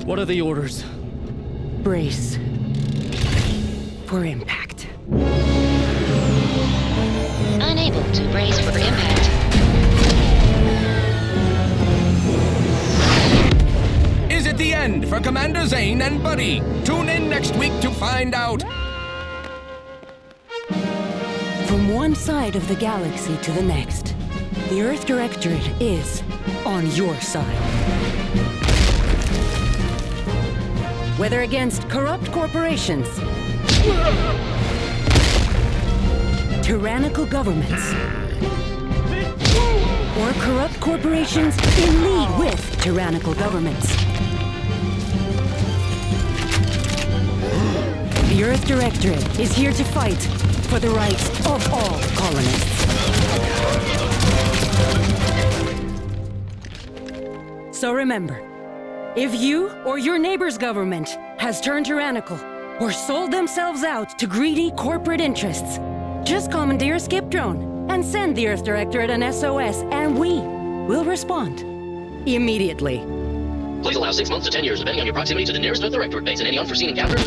What are the orders? Brace for impact. Unable to brace for impact. Is it the end for Commander Zane and Buddy? Tune in next week to find out. From one side of the galaxy to the next, the Earth Directorate is on your side. Whether against corrupt corporations, tyrannical governments, or corrupt corporations in league with tyrannical governments, the Earth Directorate is here to fight for the rights of all colonists. So remember, if you or your neighbor's government has turned tyrannical or sold themselves out to greedy corporate interests, just commandeer a skip drone and send the Earth Directorate an SOS, and we will respond immediately. Please allow 6 months to 10 years, depending on your proximity to the nearest Earth Directorate base and any unforeseen encounters.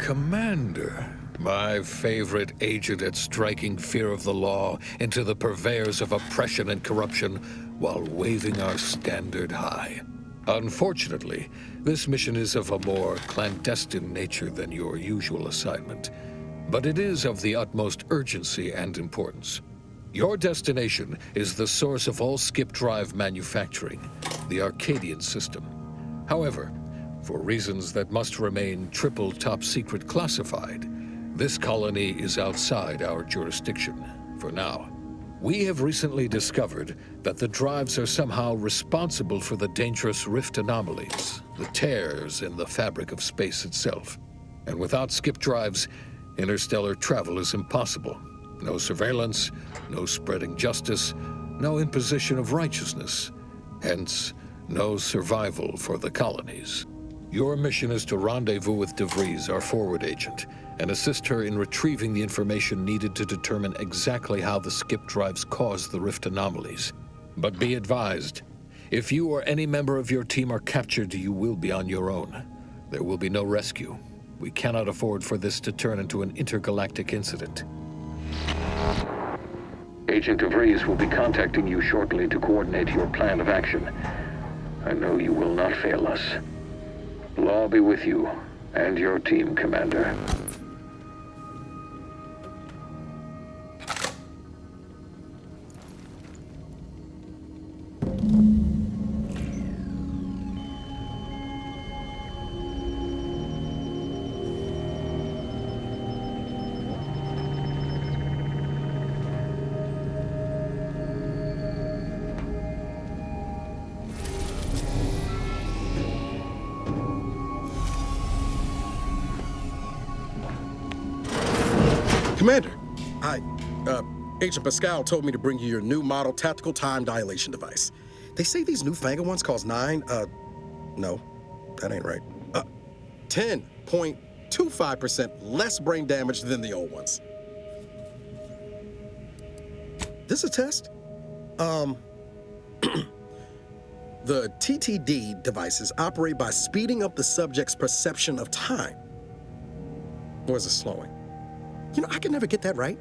Commander, my favorite agent at striking fear of the law into the purveyors of oppression and corruption while waving our standard high. Unfortunately, this mission is of a more clandestine nature than your usual assignment, but it is of the utmost urgency and importance. Your destination is the source of all skip drive manufacturing, the Arcadian system. However, for reasons that must remain triple top secret classified, this colony is outside our jurisdiction for now. We have recently discovered that the drives are somehow responsible for the dangerous rift anomalies, the tears in the fabric of space itself. And without skip drives, interstellar travel is impossible. No surveillance, no spreading justice, no imposition of righteousness. Hence, no survival for the colonies. Your mission is to rendezvous with DeVries, our forward agent, and assist her in retrieving the information needed to determine exactly how the skip drives cause the rift anomalies. But be advised, if you or any member of your team are captured, you will be on your own. There will be no rescue. We cannot afford for this to turn into an intergalactic incident. Agent DeVries will be contacting you shortly to coordinate your plan of action. I know you will not fail us. Law be with you and your team, Commander. Commander, Agent Pascal told me to bring you your new model tactical time dilation device. They say these newfangled ones cause no, that ain't right. 10.25% less brain damage than the old ones. This a test? The TTD devices operate by speeding up the subject's perception of time. Or is it slowing? You know, I can never get that right.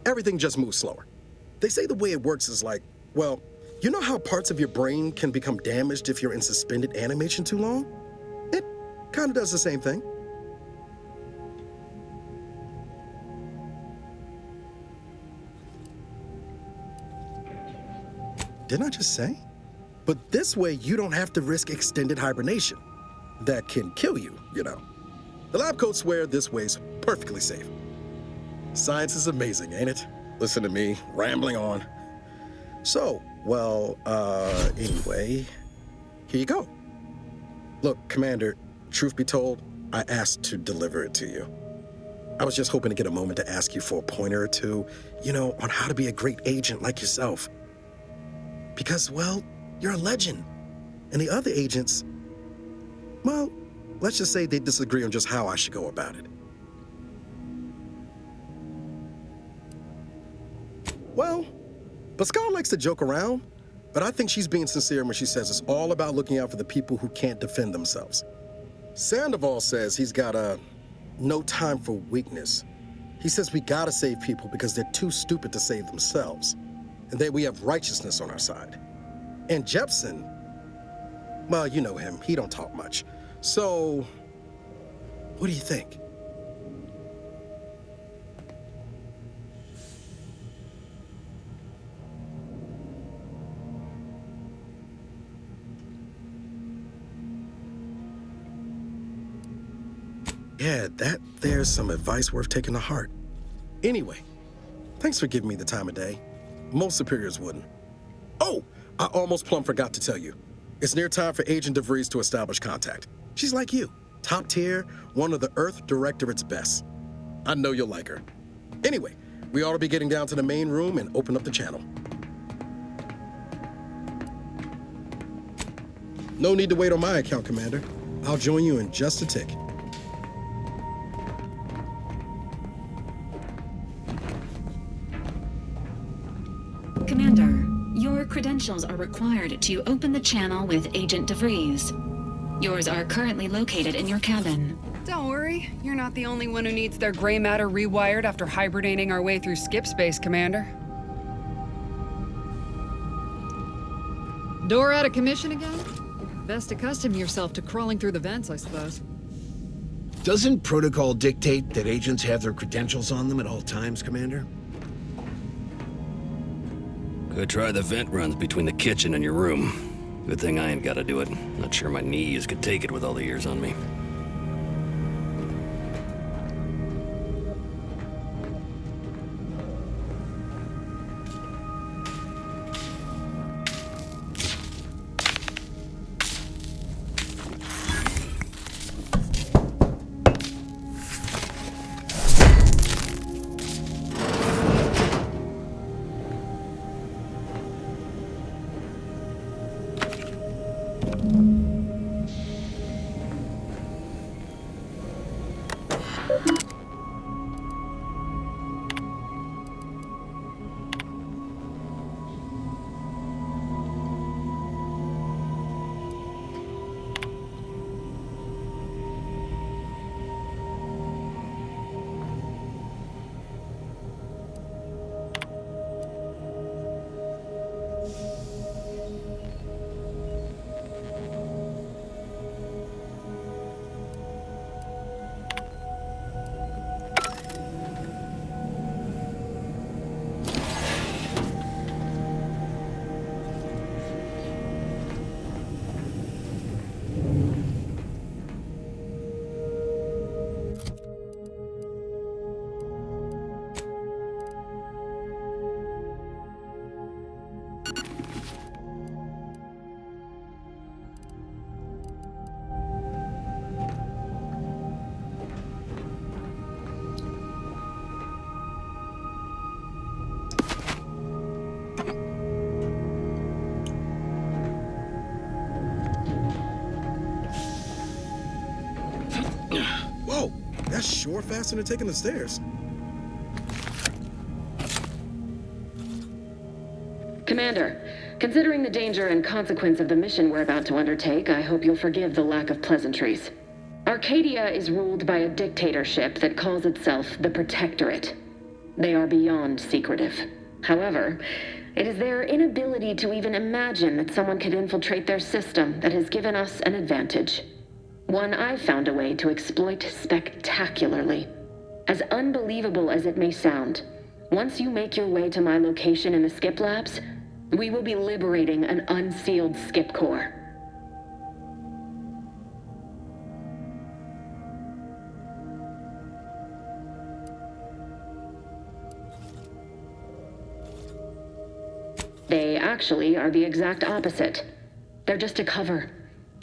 Everything just moves slower. They say the way it works is like, well, you know how parts of your brain can become damaged if you're in suspended animation too long? It kind of does the same thing. Didn't I just say? But this way, you don't have to risk extended hibernation. That can kill you, you know. The lab coats swear this way's perfectly safe. Science is amazing, ain't it? Listen to me, rambling on. So, well, anyway, here you go. Look, Commander, truth be told, I asked to deliver it to you. I was just hoping to get a moment to ask you for a pointer or two, you know, on how to be a great agent like yourself. Because, well, you're a legend. And the other agents, well, let's just say they disagree on just how I should go about it. Well, Pascal likes to joke around, but I think she's being sincere when she says it's all about looking out for the people who can't defend themselves. Sandoval says he's got no time for weakness. He says we gotta save people because they're too stupid to save themselves, and that we have righteousness on our side. And Jepson, well, you know him, he don't talk much. So, what do you think? Yeah, there's some advice worth taking to heart. Anyway, thanks for giving me the time of day. Most superiors wouldn't. Oh, I almost plumb forgot to tell you. It's near time for Agent DeVries to establish contact. She's like you, top tier, one of the Earth Directorate's best. I know you'll like her. Anyway, we ought to be getting down to the main room and open up the channel. No need to wait on my account, Commander. I'll join you in just a tick. Commander, your credentials are required to open the channel with Agent DeVries. Yours are currently located in your cabin. Don't worry, you're not the only one who needs their gray matter rewired after hibernating our way through skip space, Commander. Door out of commission again? Best accustom yourself to crawling through the vents, I suppose. Doesn't protocol dictate that agents have their credentials on them at all times, Commander? Go try the vent runs between the kitchen and your room. Good thing I ain't gotta do it. Not sure my knees could take it with all the years on me. Whoa, that's sure faster than taking the stairs. Commander, considering the danger and consequence of the mission we're about to undertake, I hope you'll forgive the lack of pleasantries. Arcadia is ruled by a dictatorship that calls itself the Protectorate. They are beyond secretive. However, it is their inability to even imagine that someone could infiltrate their system that has given us an advantage. One I've found a way to exploit spectacularly. As unbelievable as it may sound, once you make your way to my location in the Skip Labs, we will be liberating an unsealed Skip core. They actually are the exact opposite. They're just a cover.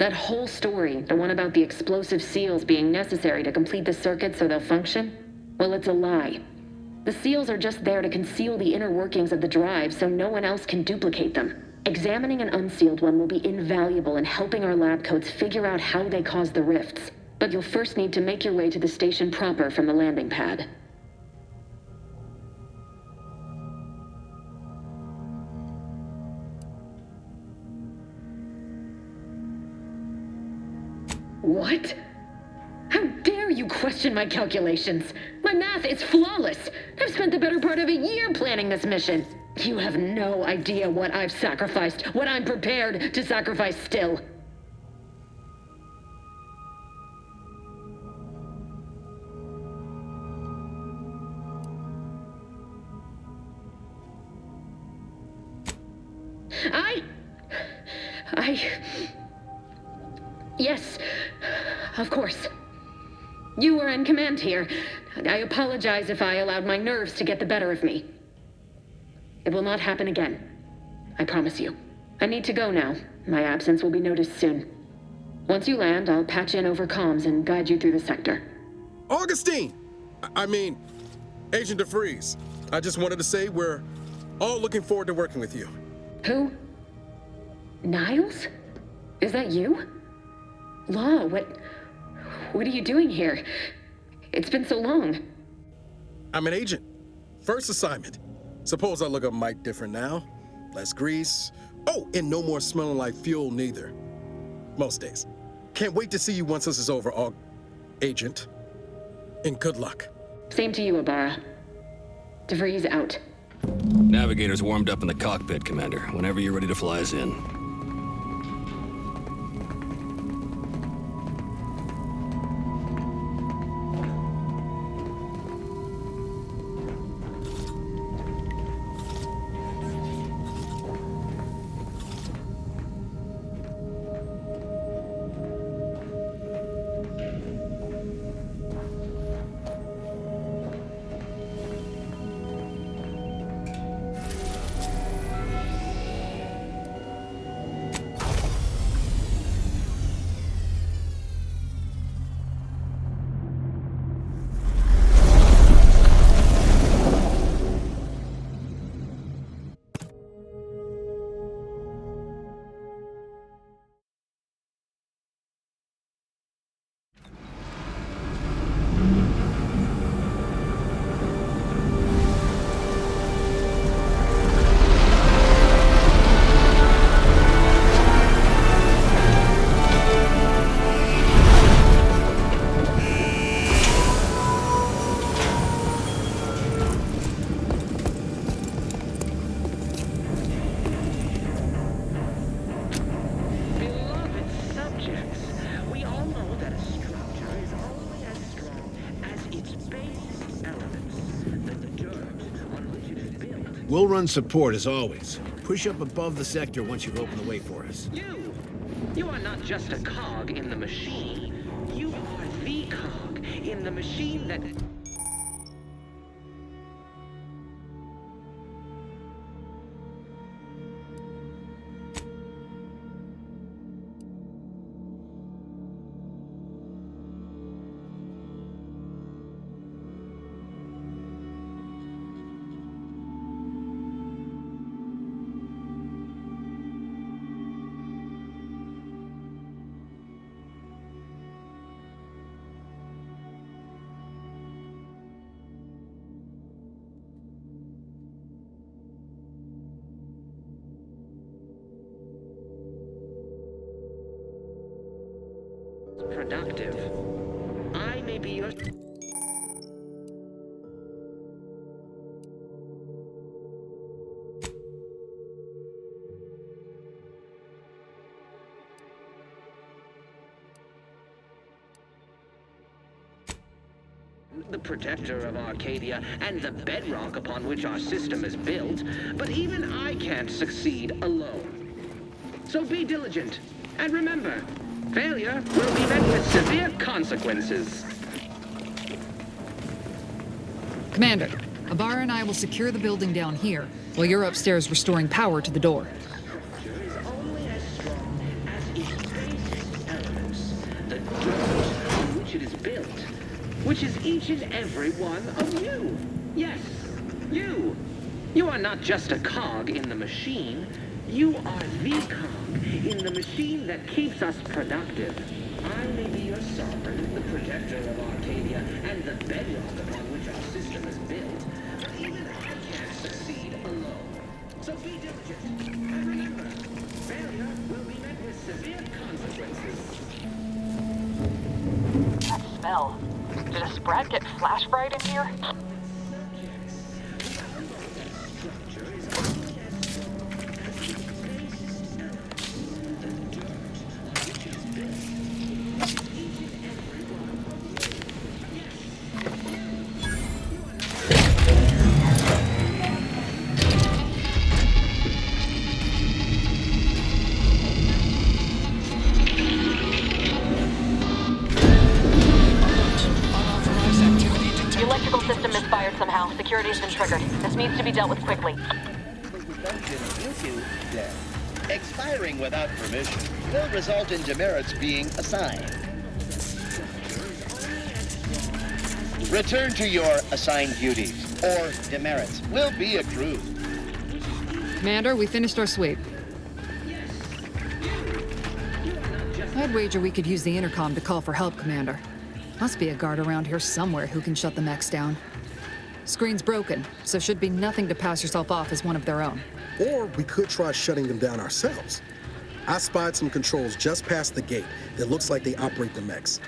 That whole story, the one about the explosive seals being necessary to complete the circuit so they'll function, well, it's a lie. The seals are just there to conceal the inner workings of the drive so no one else can duplicate them. Examining an unsealed one will be invaluable in helping our lab coats figure out how they cause the rifts. But you'll first need to make your way to the station proper from the landing pad. What? How dare you question my calculations? My math is flawless. I've spent the better part of a year planning this mission. You have no idea what I've sacrificed, what I'm prepared to sacrifice still. Yes, of course. You were in command here. I apologize if I allowed my nerves to get the better of me. It will not happen again. I promise you. I need to go now. My absence will be noticed soon. Once you land, I'll patch in over comms and guide you through the sector. Augustine! I mean, Agent DeFreeze. I just wanted to say we're all looking forward to working with you. Who? Niles? Is that you? Law, what are you doing here? It's been so long. I'm an agent. First assignment. Suppose I look a mite different now. Less grease. Oh, and no more smelling like fuel neither. Most days. Can't wait to see you once this is over, Agent. And good luck. Same to you, Abara. DeVries out. Navigator's warmed up in the cockpit, Commander. Whenever you're ready to fly us in. We'll run support as always. Push up above the sector once you've opened the way for us. You are not just a cog in the machine. You are the cog in the machine that... productive. I may be your... the protector of Arcadia and the bedrock upon which our system is built, but even I can't succeed alone. So be diligent, and remember, failure will be met with severe consequences. Commander, Abara and I will secure the building down here, while you're upstairs restoring power to the door. Which is each and every one of you. Yes, you. You are not just a cog in the machine. You are the cog in the machine that keeps us productive. I may be your sovereign, the protector of Arcadia, and the bedrock upon which our system is built. But even I can't succeed alone. So be diligent. And remember, failure will be met with severe consequences. That smell. Did a Sprat get flash fried in here? Security's been triggered. This needs to be dealt with quickly. Expiring without permission will result in demerits being assigned. Return to your assigned duties, or demerits will be accrued. Commander, we finished our sweep. I'd wager we could use the intercom to call for help, Commander. Must be a guard around here somewhere who can shut the mechs down. Screen's broken, so should be nothing to pass yourself off as one of their own. Or we could try shutting them down ourselves. I spied some controls just past the gate that looks like they operate the mechs.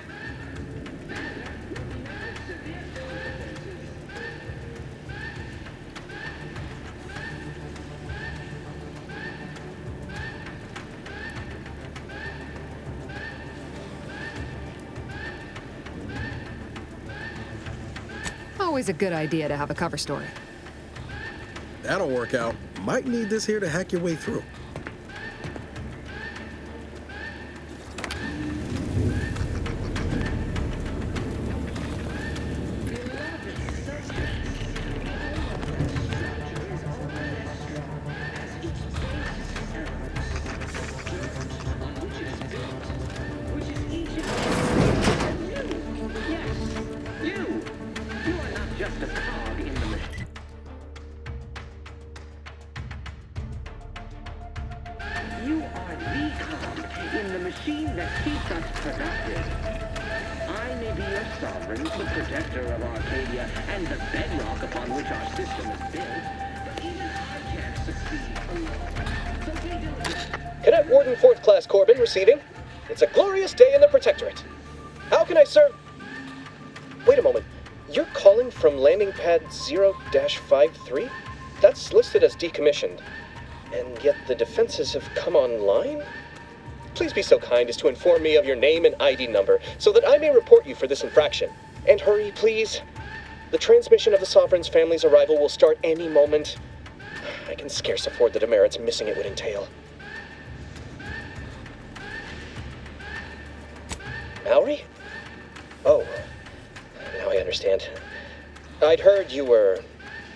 Always a good idea to have a cover story. That'll work out. Might need this here to hack your way through. You are the cog in the machine that keeps us productive. I may be your sovereign, the protector of Arcadia, and the bedrock upon which our system is built, but even I can't succeed alone. So be diligent. Cadet Warden 4th Class Corbin receiving. It's a glorious day in the Protectorate. How can I serve? Wait a moment. You're calling from landing pad 0-53? That's listed as decommissioned. And yet the defenses have come online? Please be so kind as to inform me of your name and ID number so that I may report you for this infraction. And hurry, please. The transmission of the Sovereign's family's arrival will start any moment. I can scarce afford the demerits missing it would entail. Mallory? Oh, now I understand. I'd heard you were,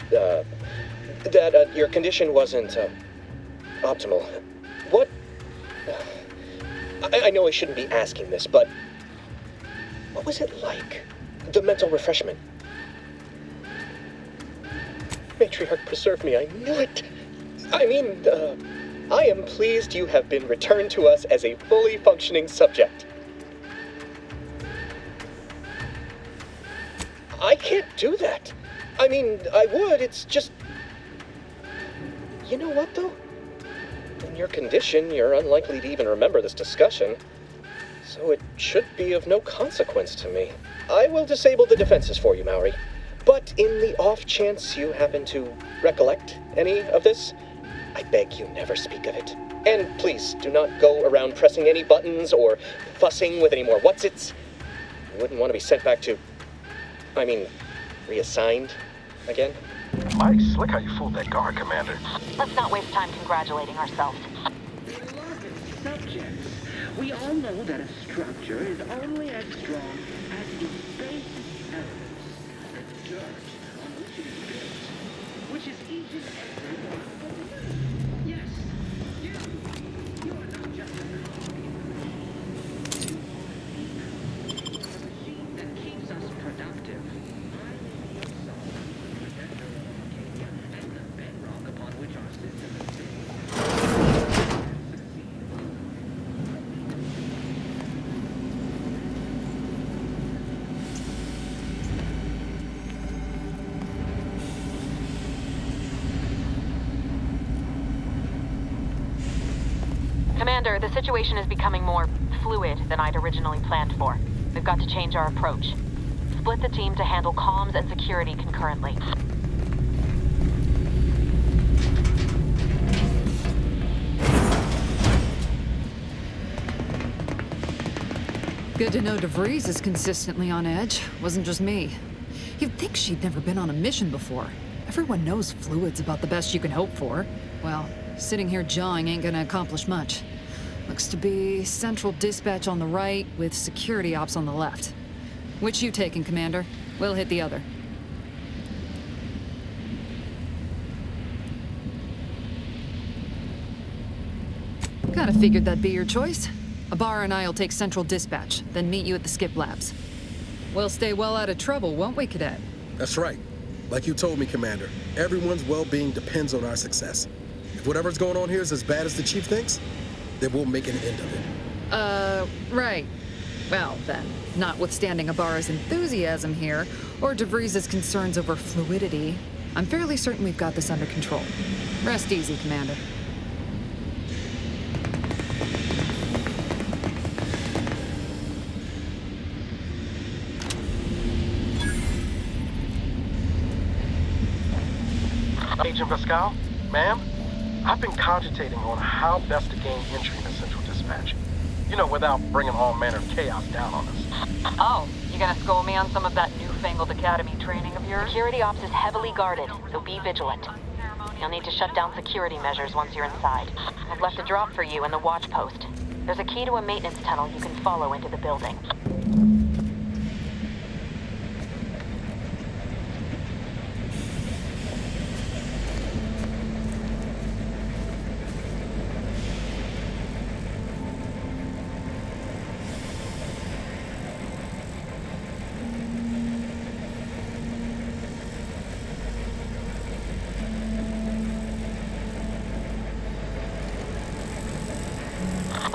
that your condition wasn't, optimal. What? I know I shouldn't be asking this, but what was it like? The mental refreshment? Matriarch, preserve me, I knew it. I mean, I am pleased you have been returned to us as a fully functioning subject. I can't do that. I mean, I would, it's just... You know what, though? In your condition, you're unlikely to even remember this discussion, so it should be of no consequence to me. I will disable the defenses for you, Mallory, but in the off chance you happen to recollect any of this, I beg you never speak of it. And please, do not go around pressing any buttons or fussing with any more what's-its. You wouldn't want to be sent back to... reassigned again? Mighty slick how you fooled that guard, Commander. Let's not waste time congratulating ourselves. Beloved subjects, we all know that a structure is only as strong as its basic elements. The dirt on which it is built, which is each and every one of you. Yes, you are not just a cog in the machine that keeps us productive. Commander, the situation is becoming more fluid than I'd originally planned for. We've got to change our approach. Split the team to handle comms and security concurrently. Good to know DeVries is consistently on edge. Wasn't just me. You'd think she'd never been on a mission before. Everyone knows fluid's about the best you can hope for. Well, sitting here jawing ain't gonna accomplish much. Looks to be central dispatch on the right with security ops on the left. Which you taking, Commander? We'll hit the other. Kinda figured that'd be your choice. Ibarra and I'll take central dispatch, then meet you at the skip labs. We'll stay well out of trouble, won't we, Cadet? That's right. Like you told me, Commander, everyone's well-being depends on our success. If whatever's going on here is as bad as the Chief thinks, then we'll make an end of it. Right. Well, then, notwithstanding Ibarra's enthusiasm here, or DeVries' concerns over fluidity, I'm fairly certain we've got this under control. Rest easy, Commander. Agent Pascal? Ma'am? I've been cogitating on how best to gain entry into Central Dispatch. You know, without bringing all manner of chaos down on us. Oh, you gonna school me on some of that newfangled academy training of yours? Security ops is heavily guarded, so be vigilant. You'll need to shut down security measures once you're inside. I've left a drop for you in the watch post. There's a key to a maintenance tunnel you can follow into the building.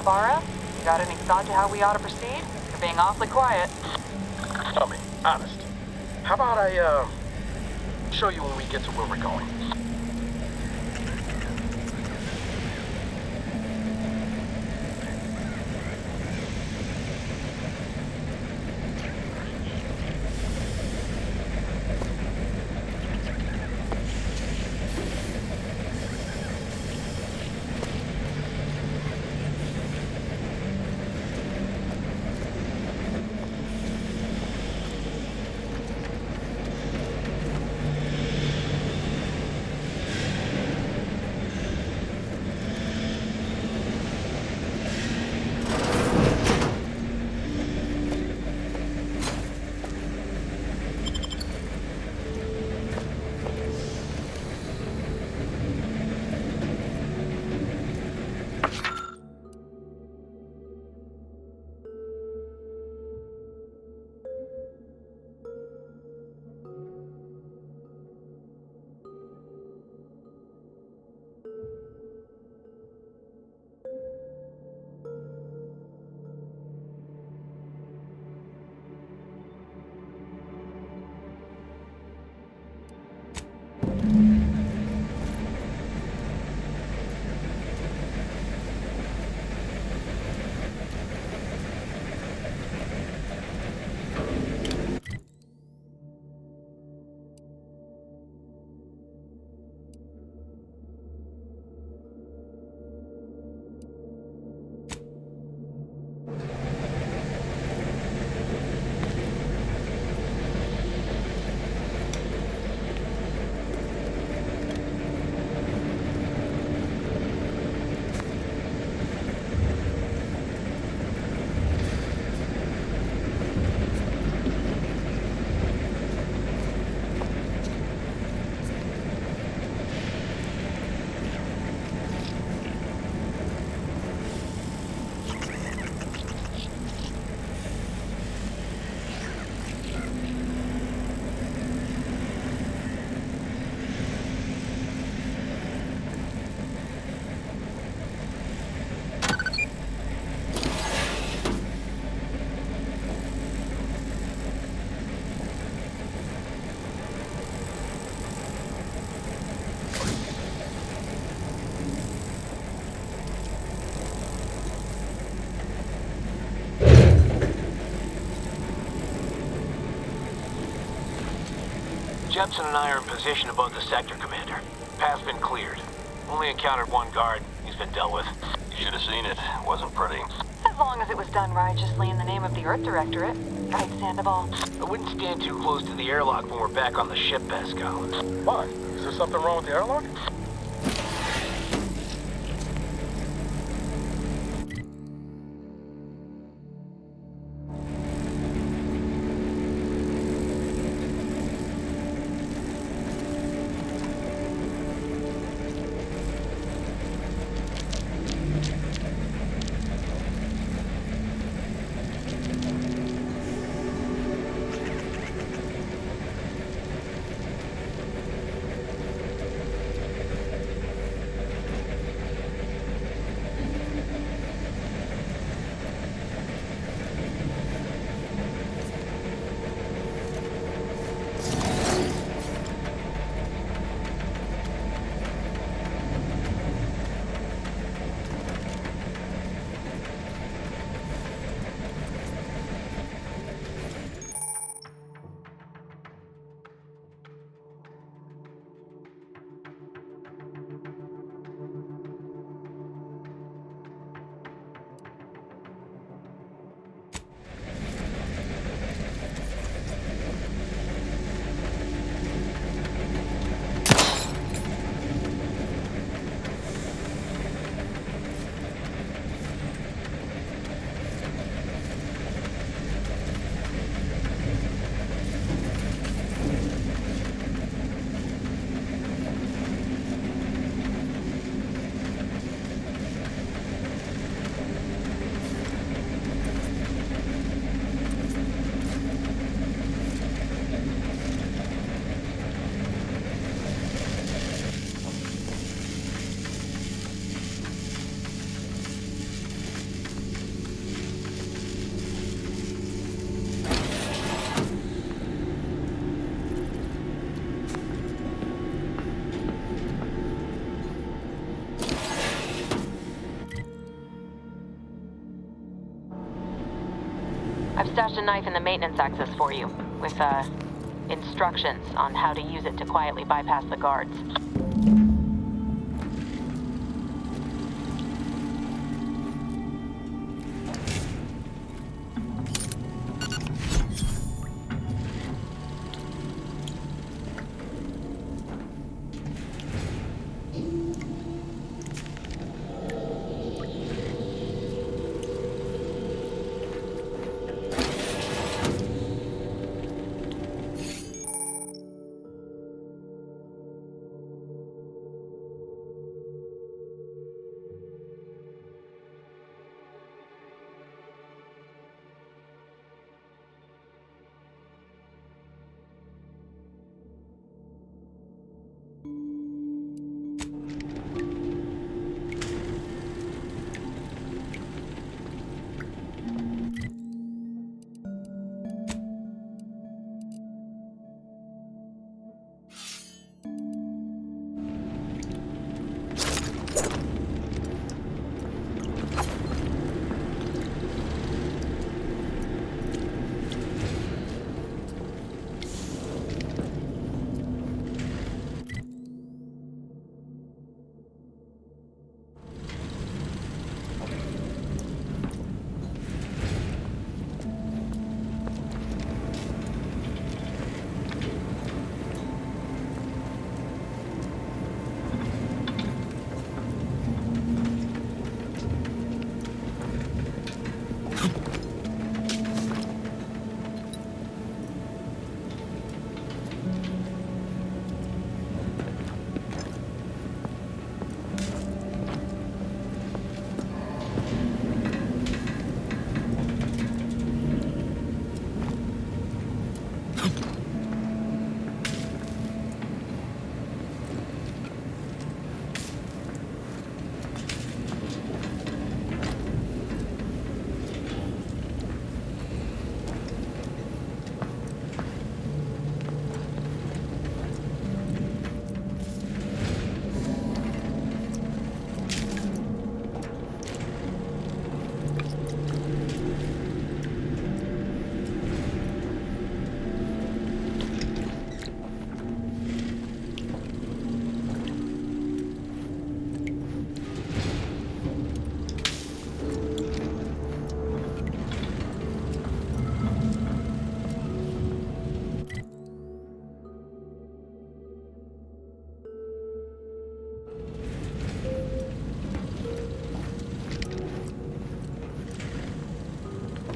Barbara, you got any thought to how we ought to proceed? You're being awfully quiet. Tell me, honest. How about I, show you when we get to where we're going? Jepson and I are in position above the sector, Commander. Path's been cleared. Only encountered one guard. He's been dealt with. You should have seen it. Wasn't pretty. As long as it was done righteously in the name of the Earth Directorate. Right, Sandoval? I wouldn't stand too close to the airlock when we're back on the ship, Pascal. Why? Is there something wrong with the airlock? I've stashed a knife in the maintenance access for you, with, instructions on how to use it to quietly bypass the guards.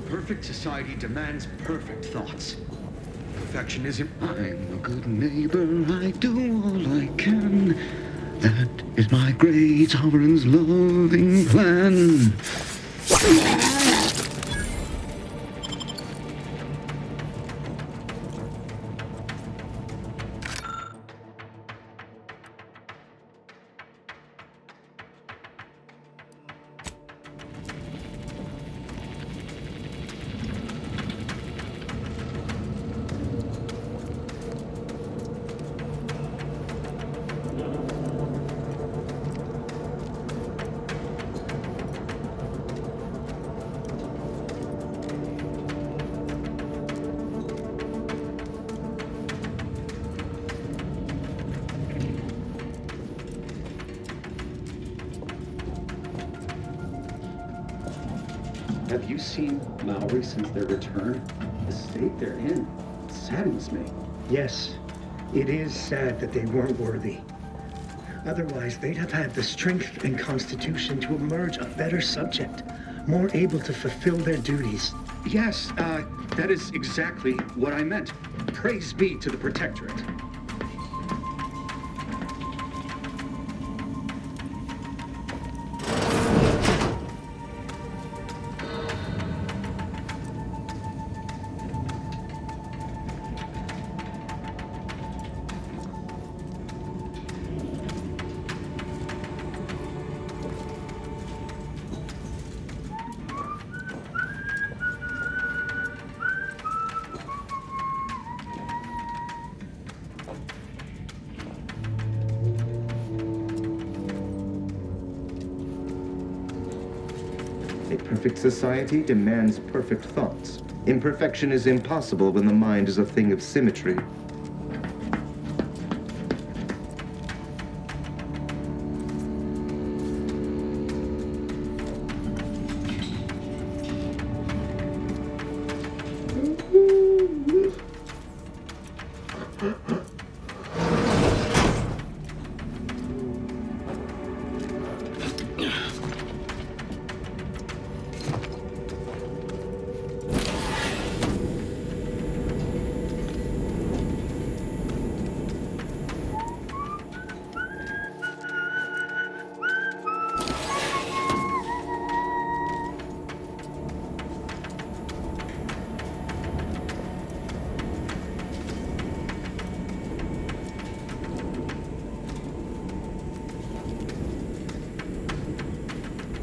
Perfect society demands perfect thoughts. Perfection isn't. I'm a good neighbor, I do all I can. That is my great sovereign's loving plan. Have you seen Maori since their return? The state they're in saddens me. Yes, it is sad that they weren't worthy. Otherwise, they'd have had the strength and constitution to emerge a better subject, more able to fulfill their duties. Yes, that is exactly what I meant. Praise be to the Protectorate. perfect society demands perfect thoughts. Imperfection is impossible when the mind is a thing of symmetry.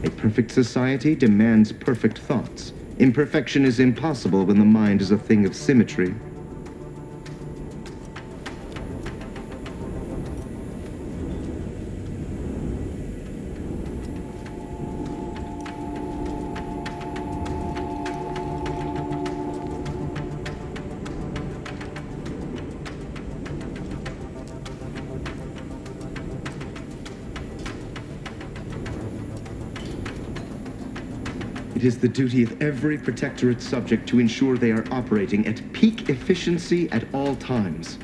A perfect society demands perfect thoughts. Imperfection is impossible when the mind is a thing of symmetry. It is the duty of every Protectorate subject to ensure they are operating at peak efficiency at all times.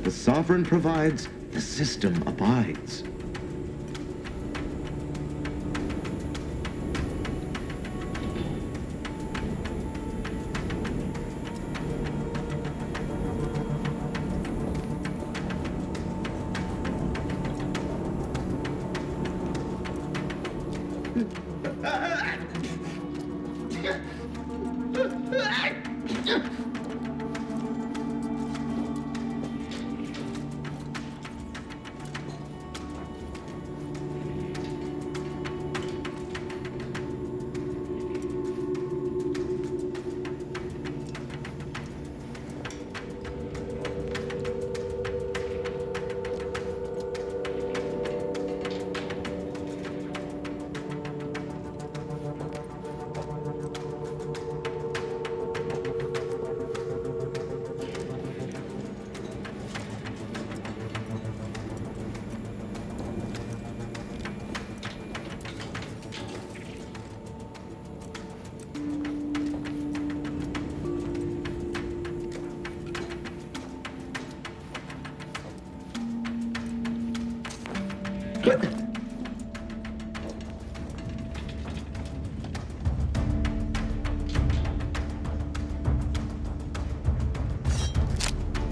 The Sovereign provides, the system abides.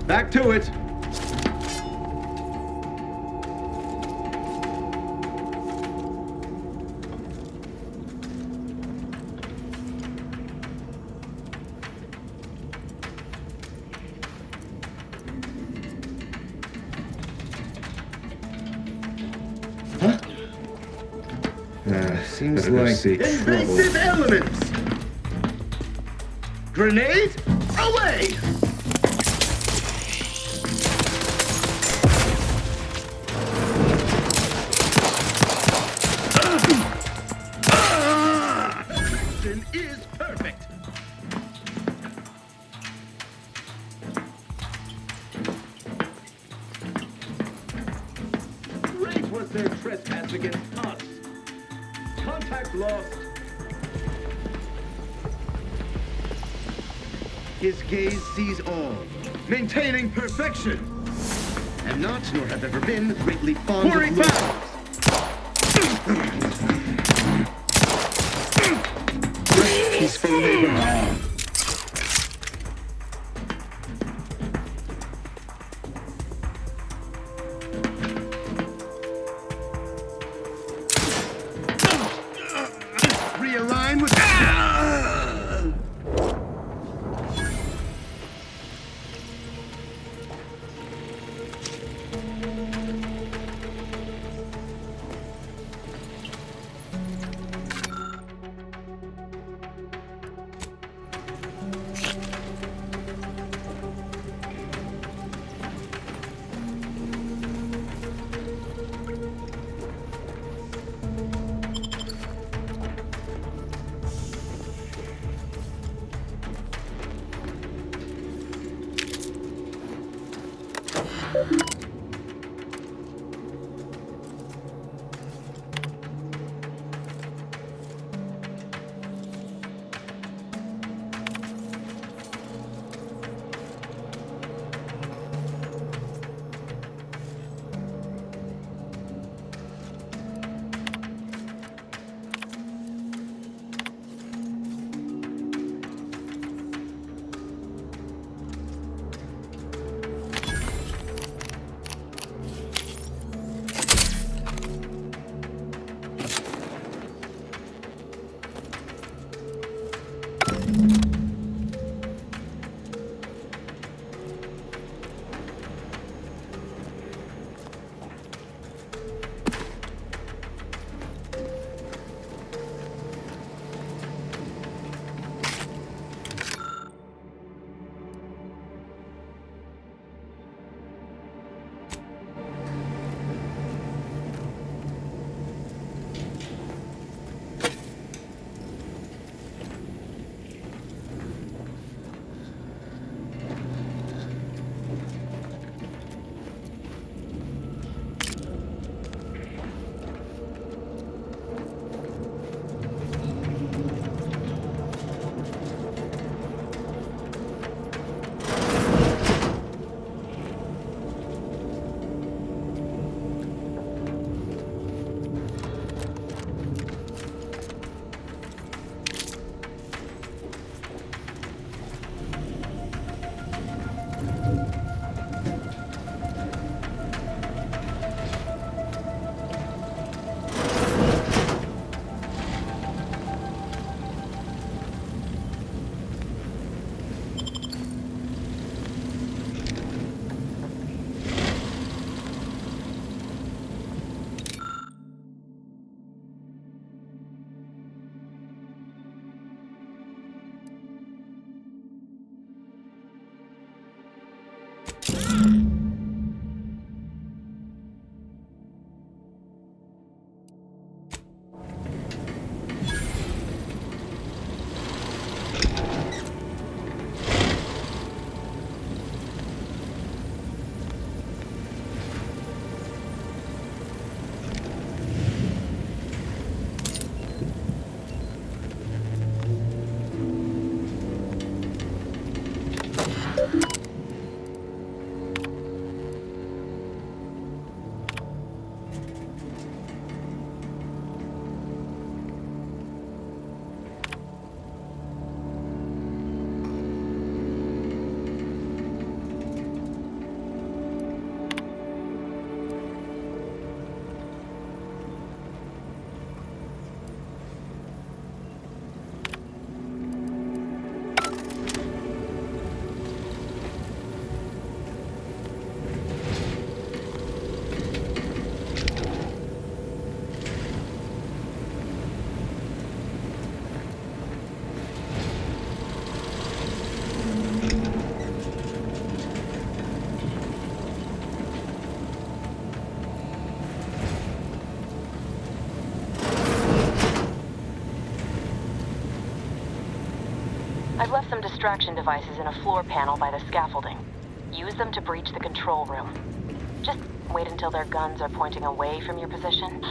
Back to it! Seems like invasive elements! Grenade, away! Is perfect. Great was their trespass against us. Contact lost. His gaze sees all, maintaining perfection. Am not, nor have ever been, greatly fond of love. Peaceful labor. Realign with... I've left some distraction devices in a floor panel by the scaffolding. Use them to breach the control room. Just wait until their guns are pointing away from your position.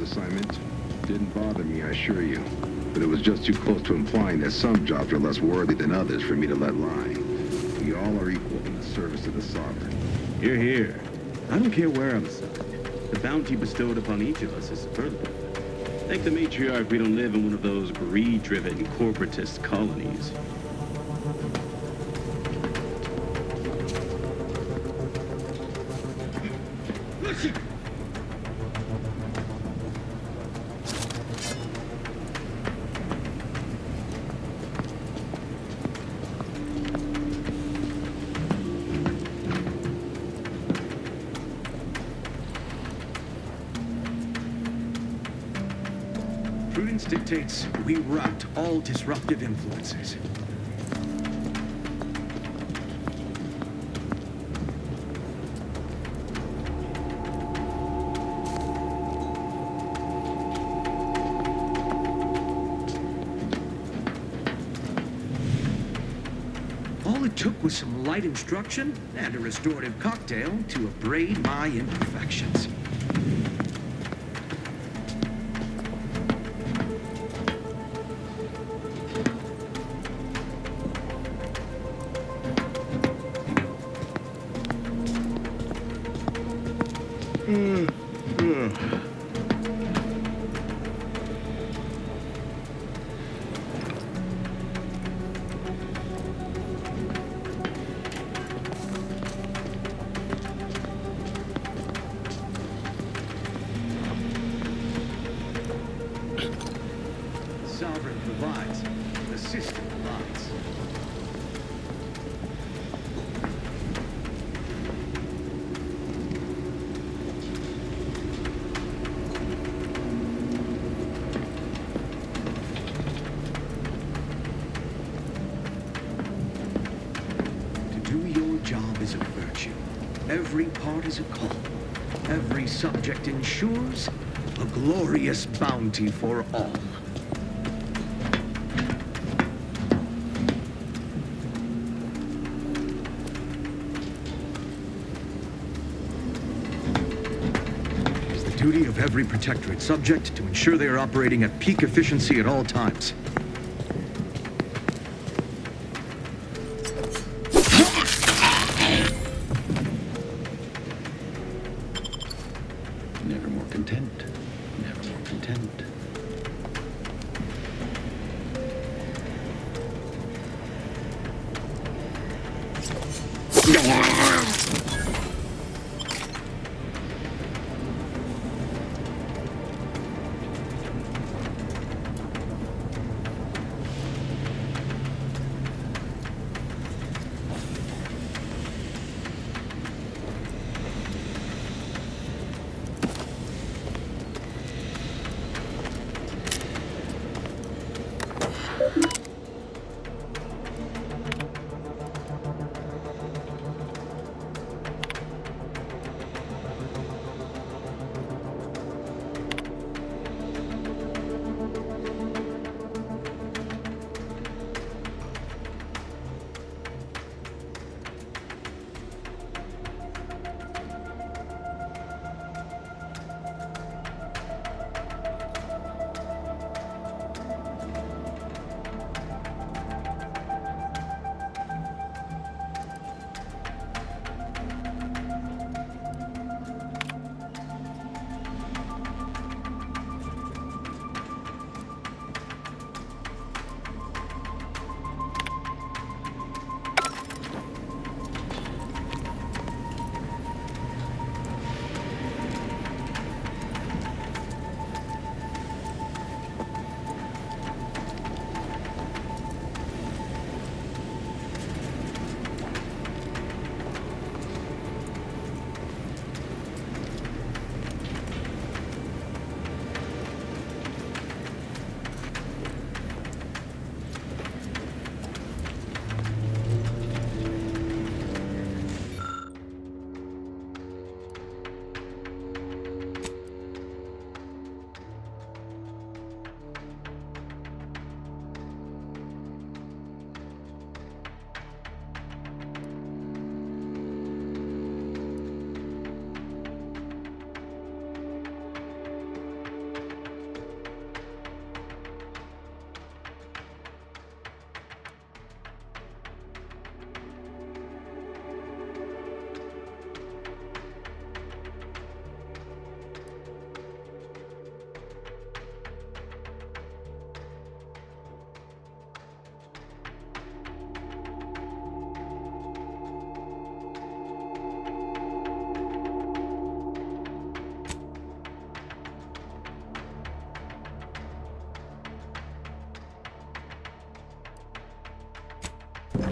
Assignment didn't bother me, I assure you. But it was just too close to implying that some jobs are less worthy than others for me to let lie. We all are equal in the service of the Sovereign. Hear, hear. I don't care where I'm assigned. The bounty bestowed upon each of us is superlative. Thank the matriarch we don't live in one of those greed-driven corporatist colonies. Listen! Prudence dictates we rout all disruptive influences. All it took was some light instruction and a restorative cocktail to abrade my imperfections. Sovereign provides, the system provides. To do your job is a virtue. Every part is a call. Every subject ensures a glorious bounty for all. Duty of every Protectorate subject to ensure they are operating at peak efficiency at all times. Never more content. Never more content.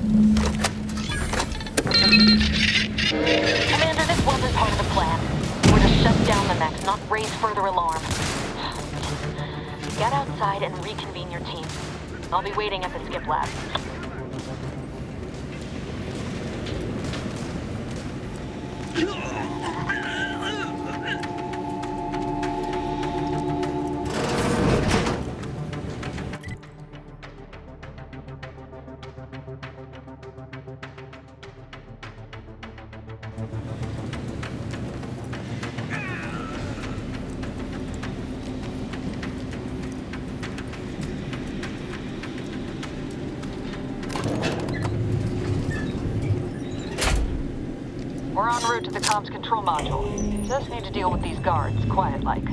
Commander, this wasn't part of the plan. We're to shut down the mechs, not raise further alarm. Get outside and reconvene your team. I'll be waiting at the skip lab. We're en route to the comms control module. Just need to deal with these guards, quiet-like.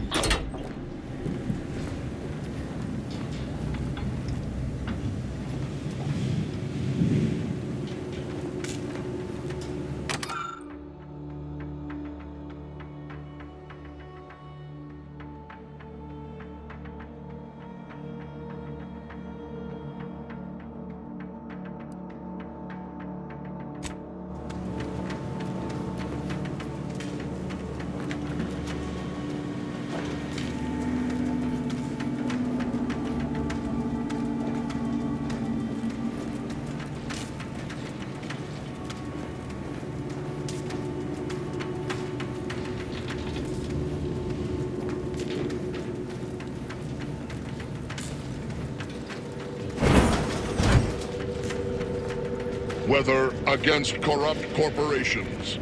Whether against corrupt corporations,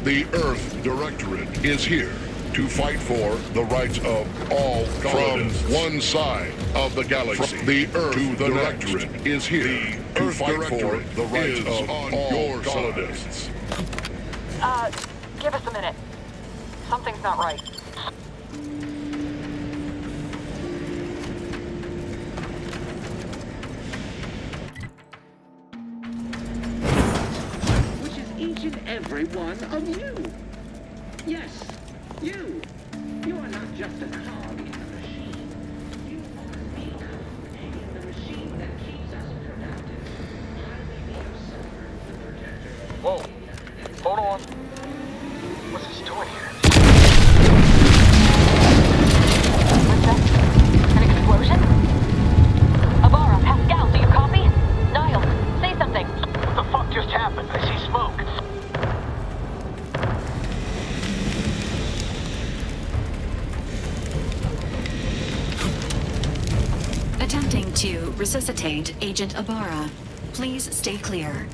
the Earth Directorate is here to fight for the rights of all colonists. From one side of the galaxy, the Earth Directorate is here to fight for the rights of all colonists. Give us a minute. Something's not right. Each and every one of you. Yes, you. You are not just a cog in the machine. You are the cog in the machine that keeps us productive. I may be of serve the protector. Whoa. Hold on. What's this doing here? What's that? An explosion? Abara, Pascal, do you copy? Niles, say something. What the fuck just happened? I see smoke. Attempting to resuscitate Agent Abara. Please stay clear.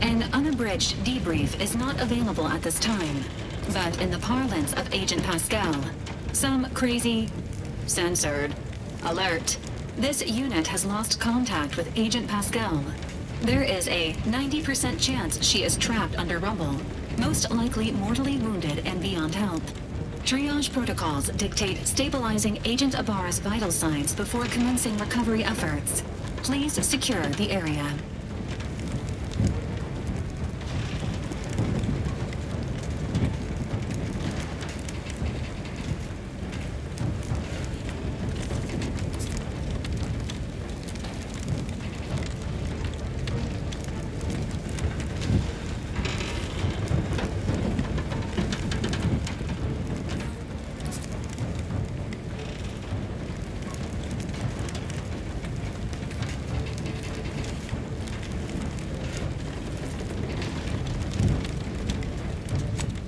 An unabridged debrief is not available at this time, but in the parlance of Agent Pascal, some crazy, censored, alert. This unit has lost contact with Agent Pascal. There is a 90% chance she is trapped under rubble, most likely mortally wounded and beyond help. Triage protocols dictate stabilizing Agent Abara's vital signs before commencing recovery efforts. Please secure the area.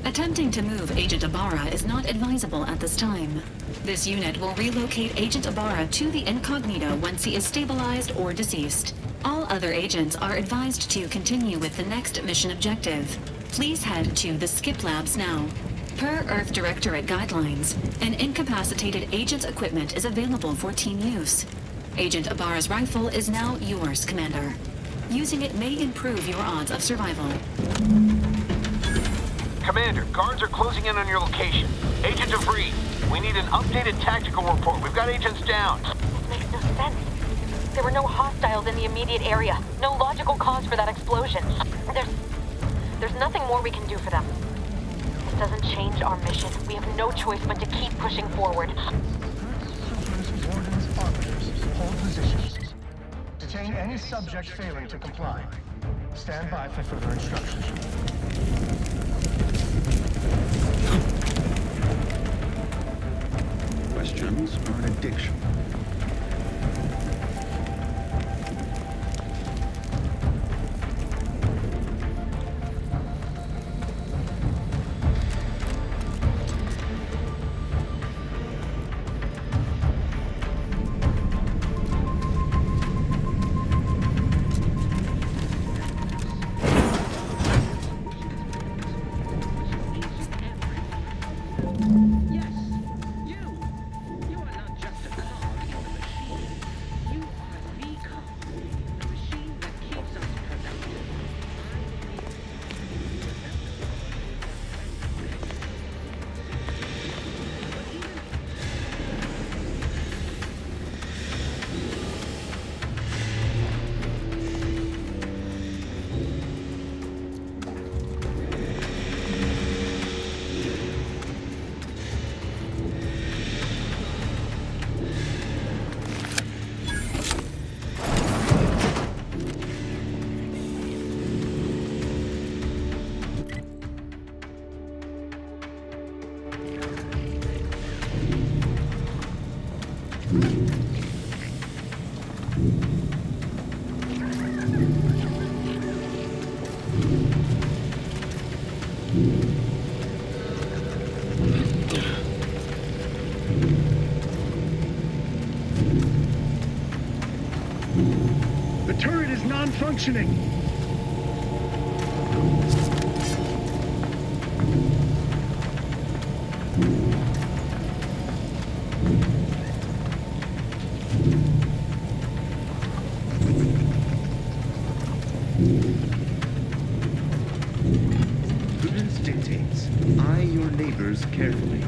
Attempting to move Agent Abara is not advisable at this time. This unit will relocate Agent Abara to the incognito once he is stabilized or deceased. All other agents are advised to continue with the next mission objective. Please head to the skip labs now. Per Earth Directorate guidelines, an incapacitated agent's equipment is available for team use. Agent Abara's rifle is now yours, Commander. Using it may improve your odds of survival. Commander, guards are closing in on your location. Agent DeVries, we need an updated tactical report. We've got agents down. This makes no sense. There were no hostiles in the immediate area. No logical cause for that explosion. There's nothing more we can do for them. doesn't change our mission, we have no choice but to keep pushing forward. Troopers, wardens, arbiters, hold positions. Detain any subject failing to comply. Stand by for further instructions. Questions are an addiction. The turret is non-functioning. Prudence dictates, eye your neighbors carefully.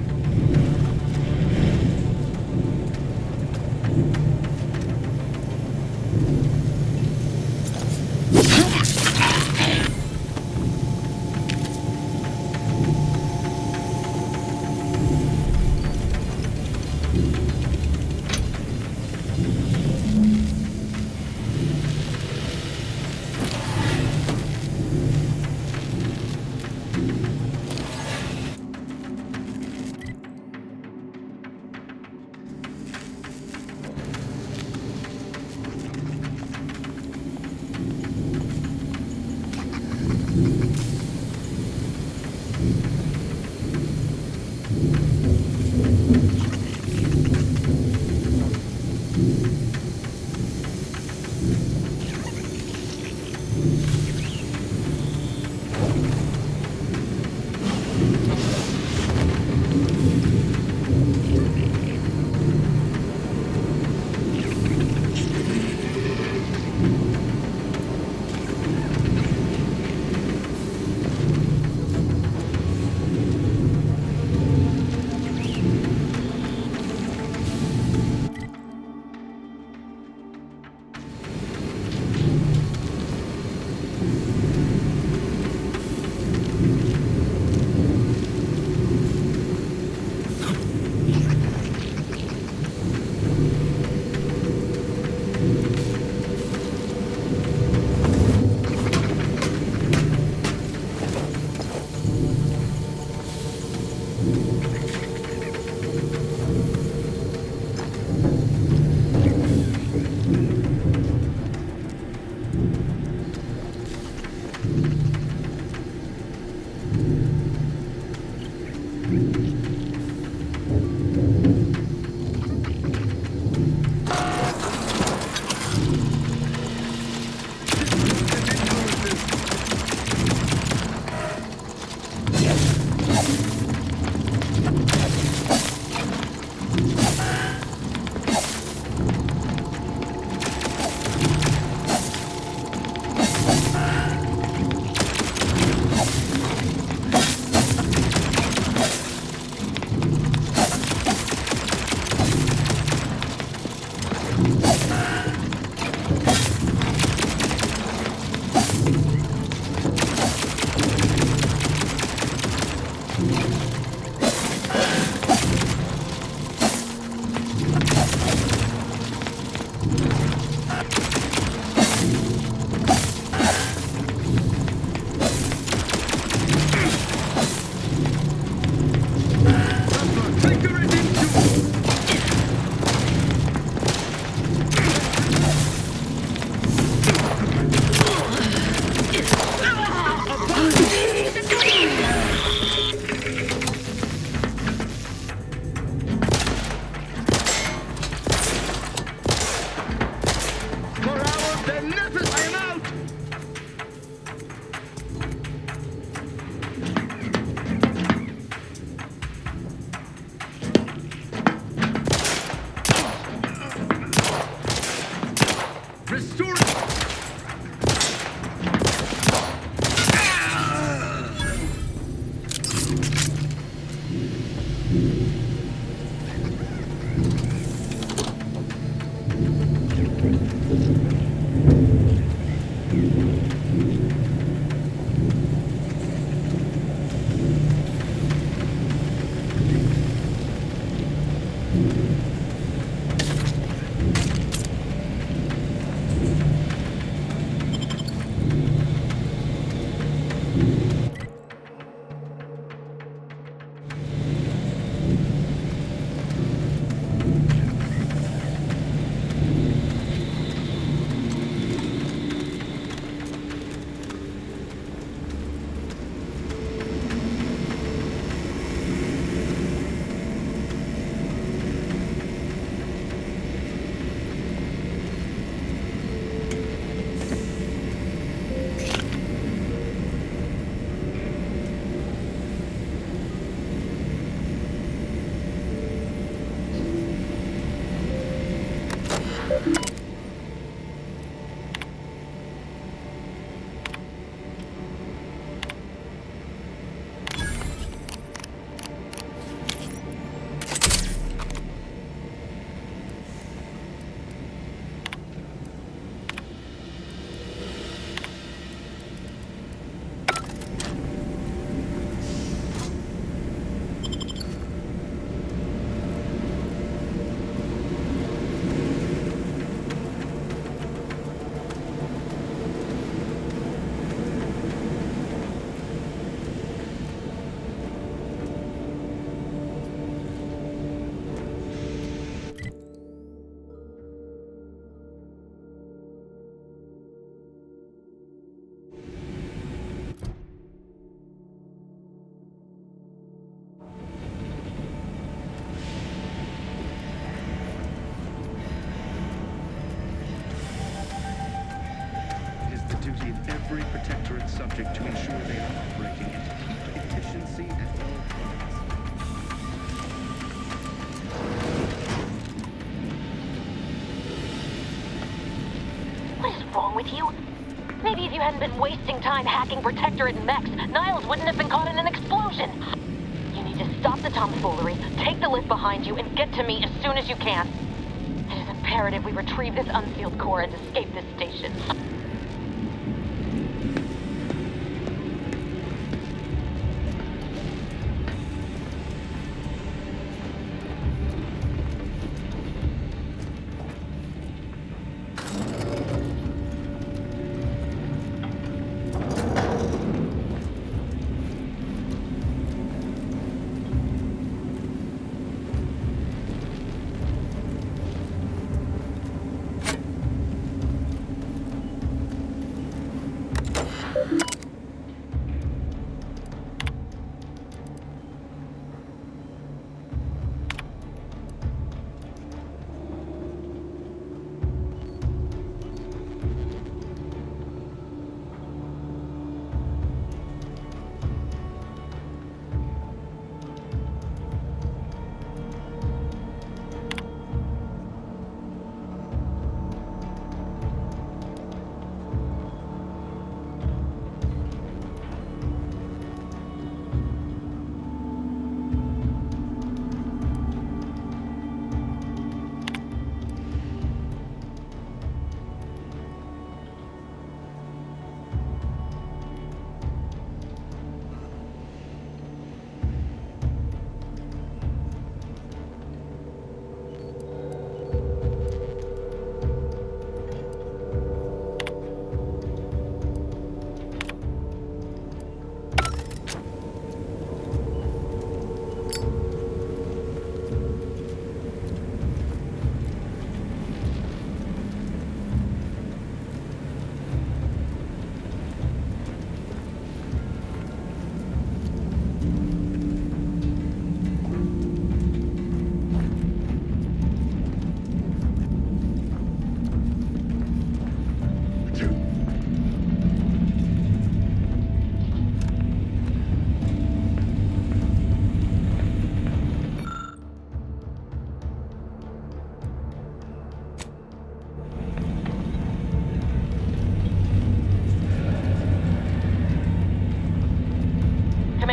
duty of every Protectorate subject to ensure they are operating at peak efficiency at all times. What is wrong with you? Maybe if you hadn't been wasting time hacking Protectorate mechs, Niles wouldn't have been caught in an explosion. You need to stop the tomfoolery, take the lift behind you, and get to me as soon as you can. It is imperative we retrieve this unsealed core and escape this station.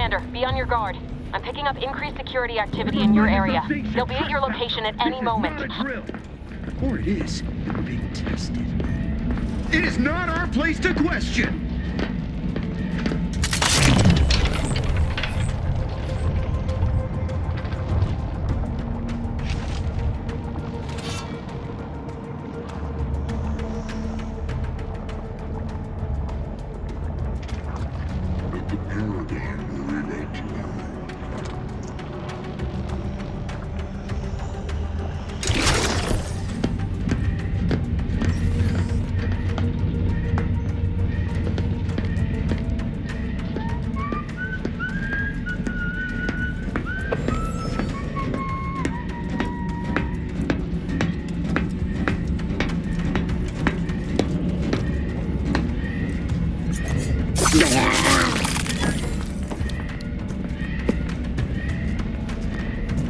Commander, be on your guard. I'm picking up increased security activity in your area. They'll be at your location at any moment. Or it is. We're being tested. It is not our place to question!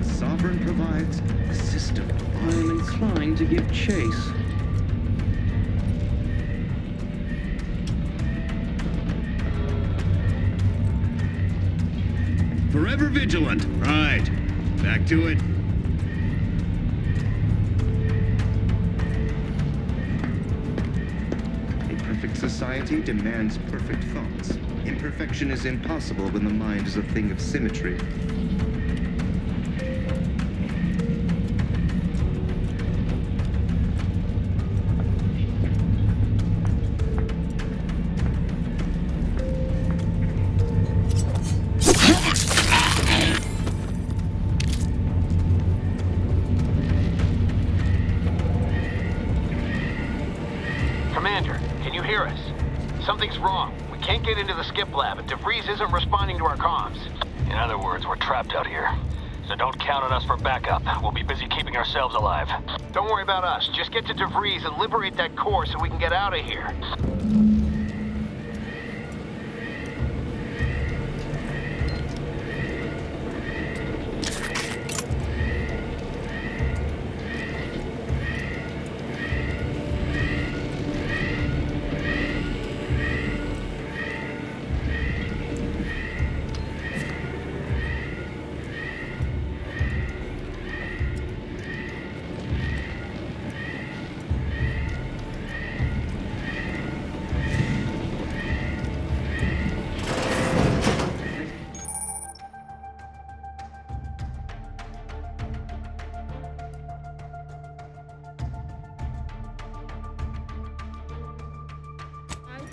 Sovereign provides a system. I am inclined to give chase. Forever vigilant. Right. Back to it. A perfect society demands perfect thoughts. Imperfection is impossible when the mind is a thing of symmetry. Commander, can you hear us? Something's wrong. We can't get into the skip lab, and DeVries isn't responding to our comms. In other words, we're trapped out here. So don't count on us for backup. We'll be busy keeping ourselves alive. Don't worry about us. Just get to DeVries and liberate that core so we can get out of here.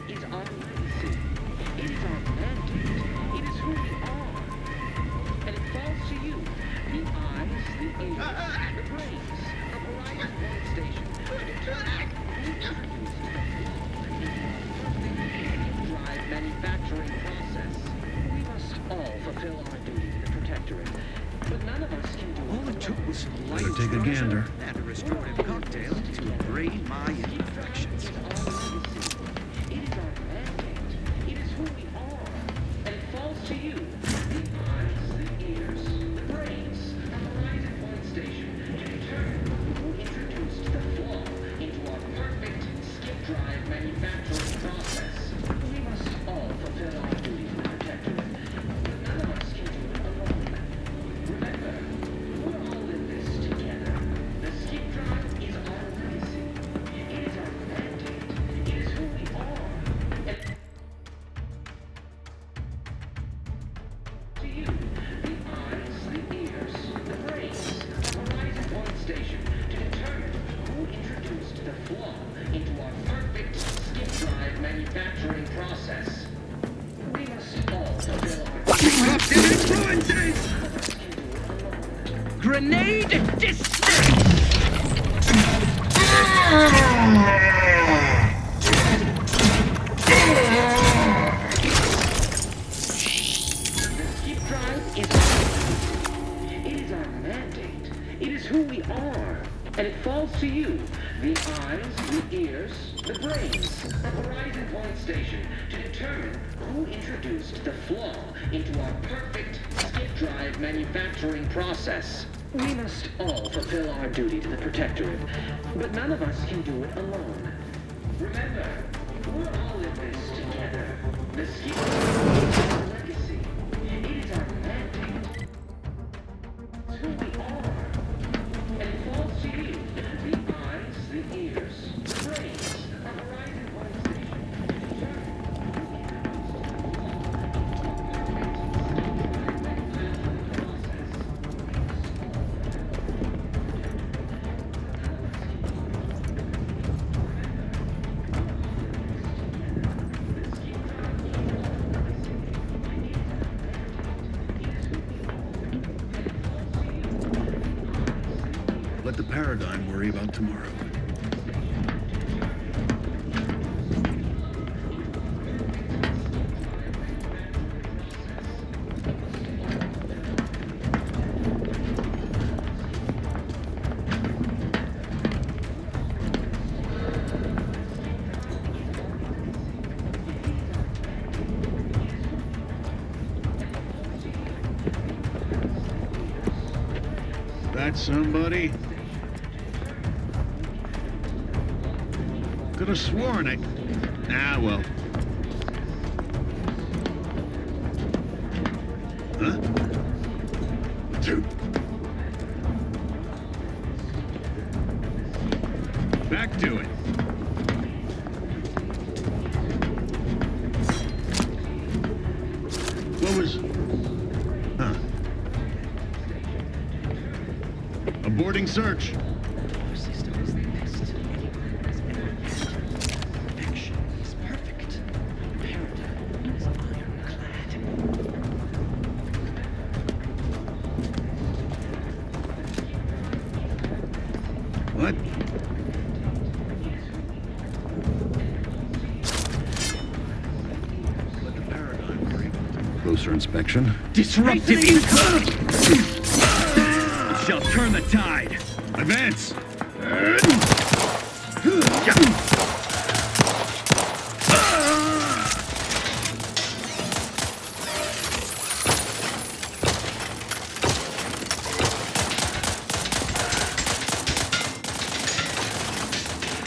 Is our legacy. It is our mandate. It is who we are. And it falls to you, the eyes, the ears, the brains of Horizon One Station, to determine who introduced the drive manufacturing process. We must all fulfill our duty to the Protectorate, but none of us can do it. All it took was some light take a gander. And a restorative cocktail to drain my imperfections. To you, the eyes, the ears, the brains of Horizon One Station to determine who introduced the flaw into our perfect skip drive manufacturing process. We must all fulfill our duty to the Protectorate, but none of us can do it alone. Remember, we're all in this together. The skip drive is our legacy. It is our mandate. It is who we are. And to you, the eyes, the ears, the brains of Horizon One Station to determine who introduced the flaw into our perfect skip drive manufacturing process. We must all fulfill our Disruptive influences! Grenade dismiss! Who we are, and it falls to you, the eyes, the ears, the brains of Horizon One Station to determine who introduced the flaw into our perfect skip drive manufacturing process. We must all fulfill our duty to the Protectorate, but none of us can do it alone. Remember, we're all in this together. The skip drive is our legacy. It is Paradigm worry about tomorrow. That somebody? Could have sworn I... Ah, well. Huh? Back to it. What was... Huh. Aborting search. What? Closer inspection. Disruptive income! It shall turn the tide. Advance!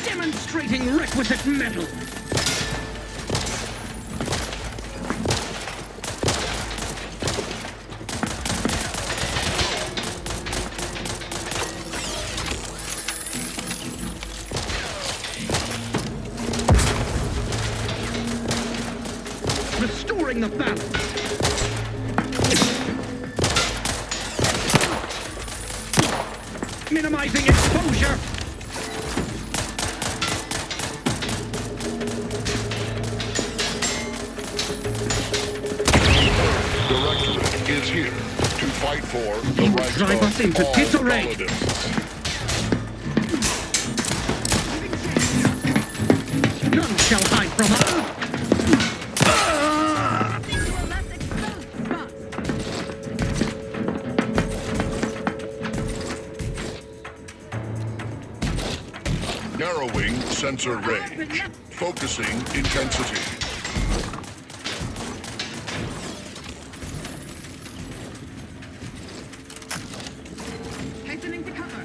Demonstrating requisite metal. Restoring the balance. Minimizing exposure. Directorate is here to fight for the rights Drive us of into all disarray. colonists. None shall hide from us. Narrowing sensor range. Focusing intensity. Hastening to cover.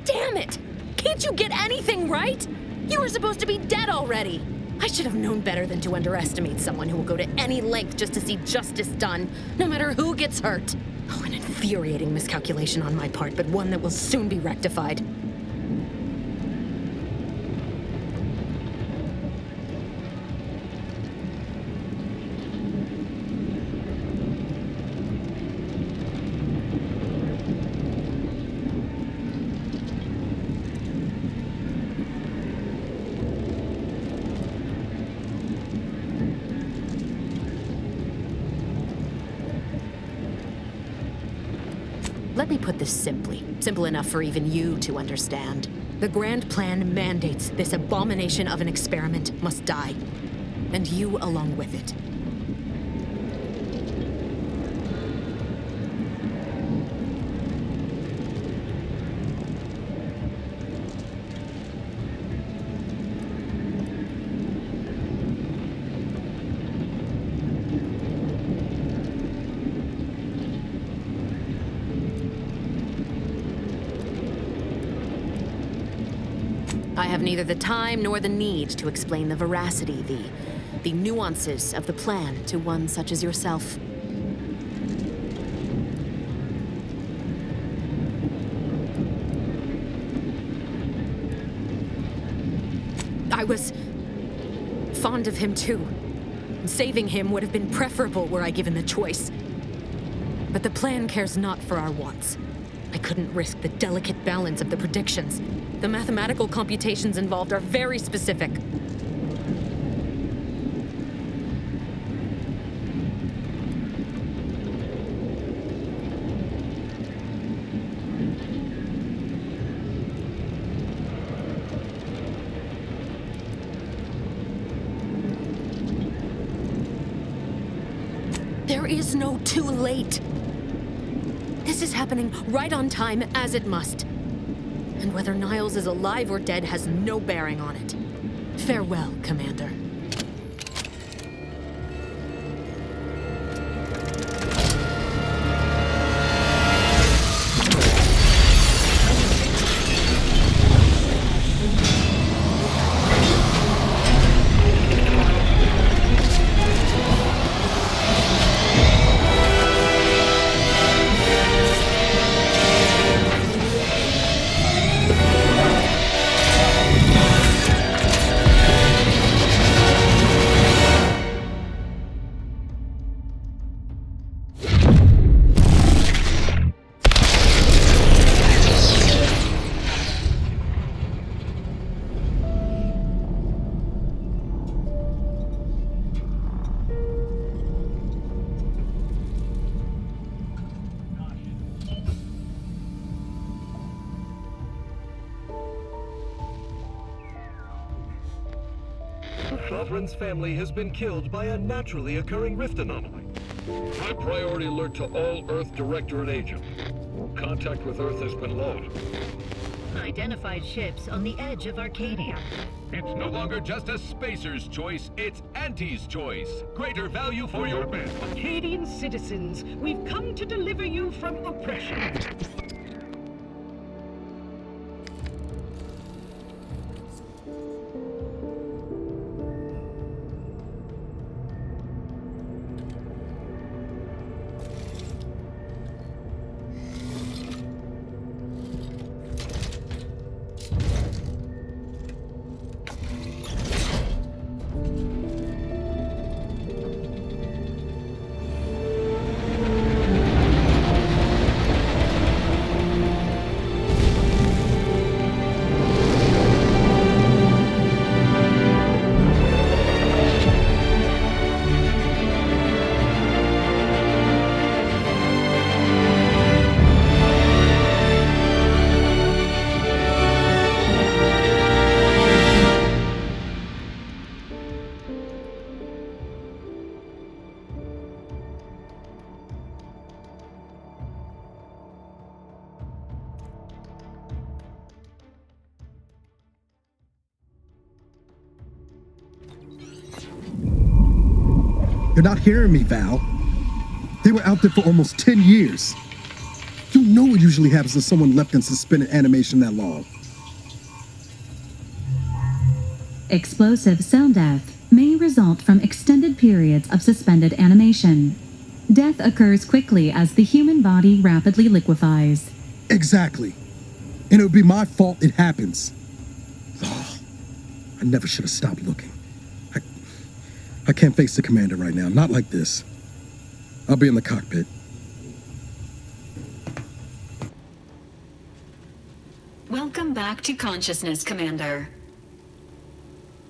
Damn it! Can't you get anything right? You were supposed to be dead already. I should have known better than to underestimate someone who will go to any length just to see justice done, no matter who gets hurt. Oh, an infuriating miscalculation on my part, but one that will soon be rectified. Let me put this simply. Simple enough for even you to understand. The Grand Plan mandates this abomination of an experiment must die. And you along with it. I have neither the time nor the need to explain the veracity, the nuances of the plan to one such as yourself. I was fond of him too. Saving him would have been preferable were I given the choice. But the plan cares not for our wants. I couldn't risk the delicate balance of the predictions. The mathematical computations involved are very specific. There is no too late. This is happening right on time, as it must. And whether Niles is alive or dead has no bearing on it. Farewell, Commander. Sovereign's family has been killed by a naturally occurring rift anomaly. High priority alert to all Earth Directorate agents. Contact with Earth has been lost. Identified ships on the edge of Arcadia. It's no longer just a spacer's choice, it's Auntie's choice. Greater value for your men. Arcadian citizens, we've come to deliver you from oppression. You're not hearing me, Val. They were out there for almost 10 years. You know what usually happens to someone left in suspended animation that long. Explosive cell death may result from extended periods of suspended animation. Death occurs quickly as the human body rapidly liquefies. Exactly. And it would be my fault it happens. Oh, I never should have stopped looking. I can't face the commander right now, not like this. I'll be in the cockpit. Welcome back to consciousness, Commander.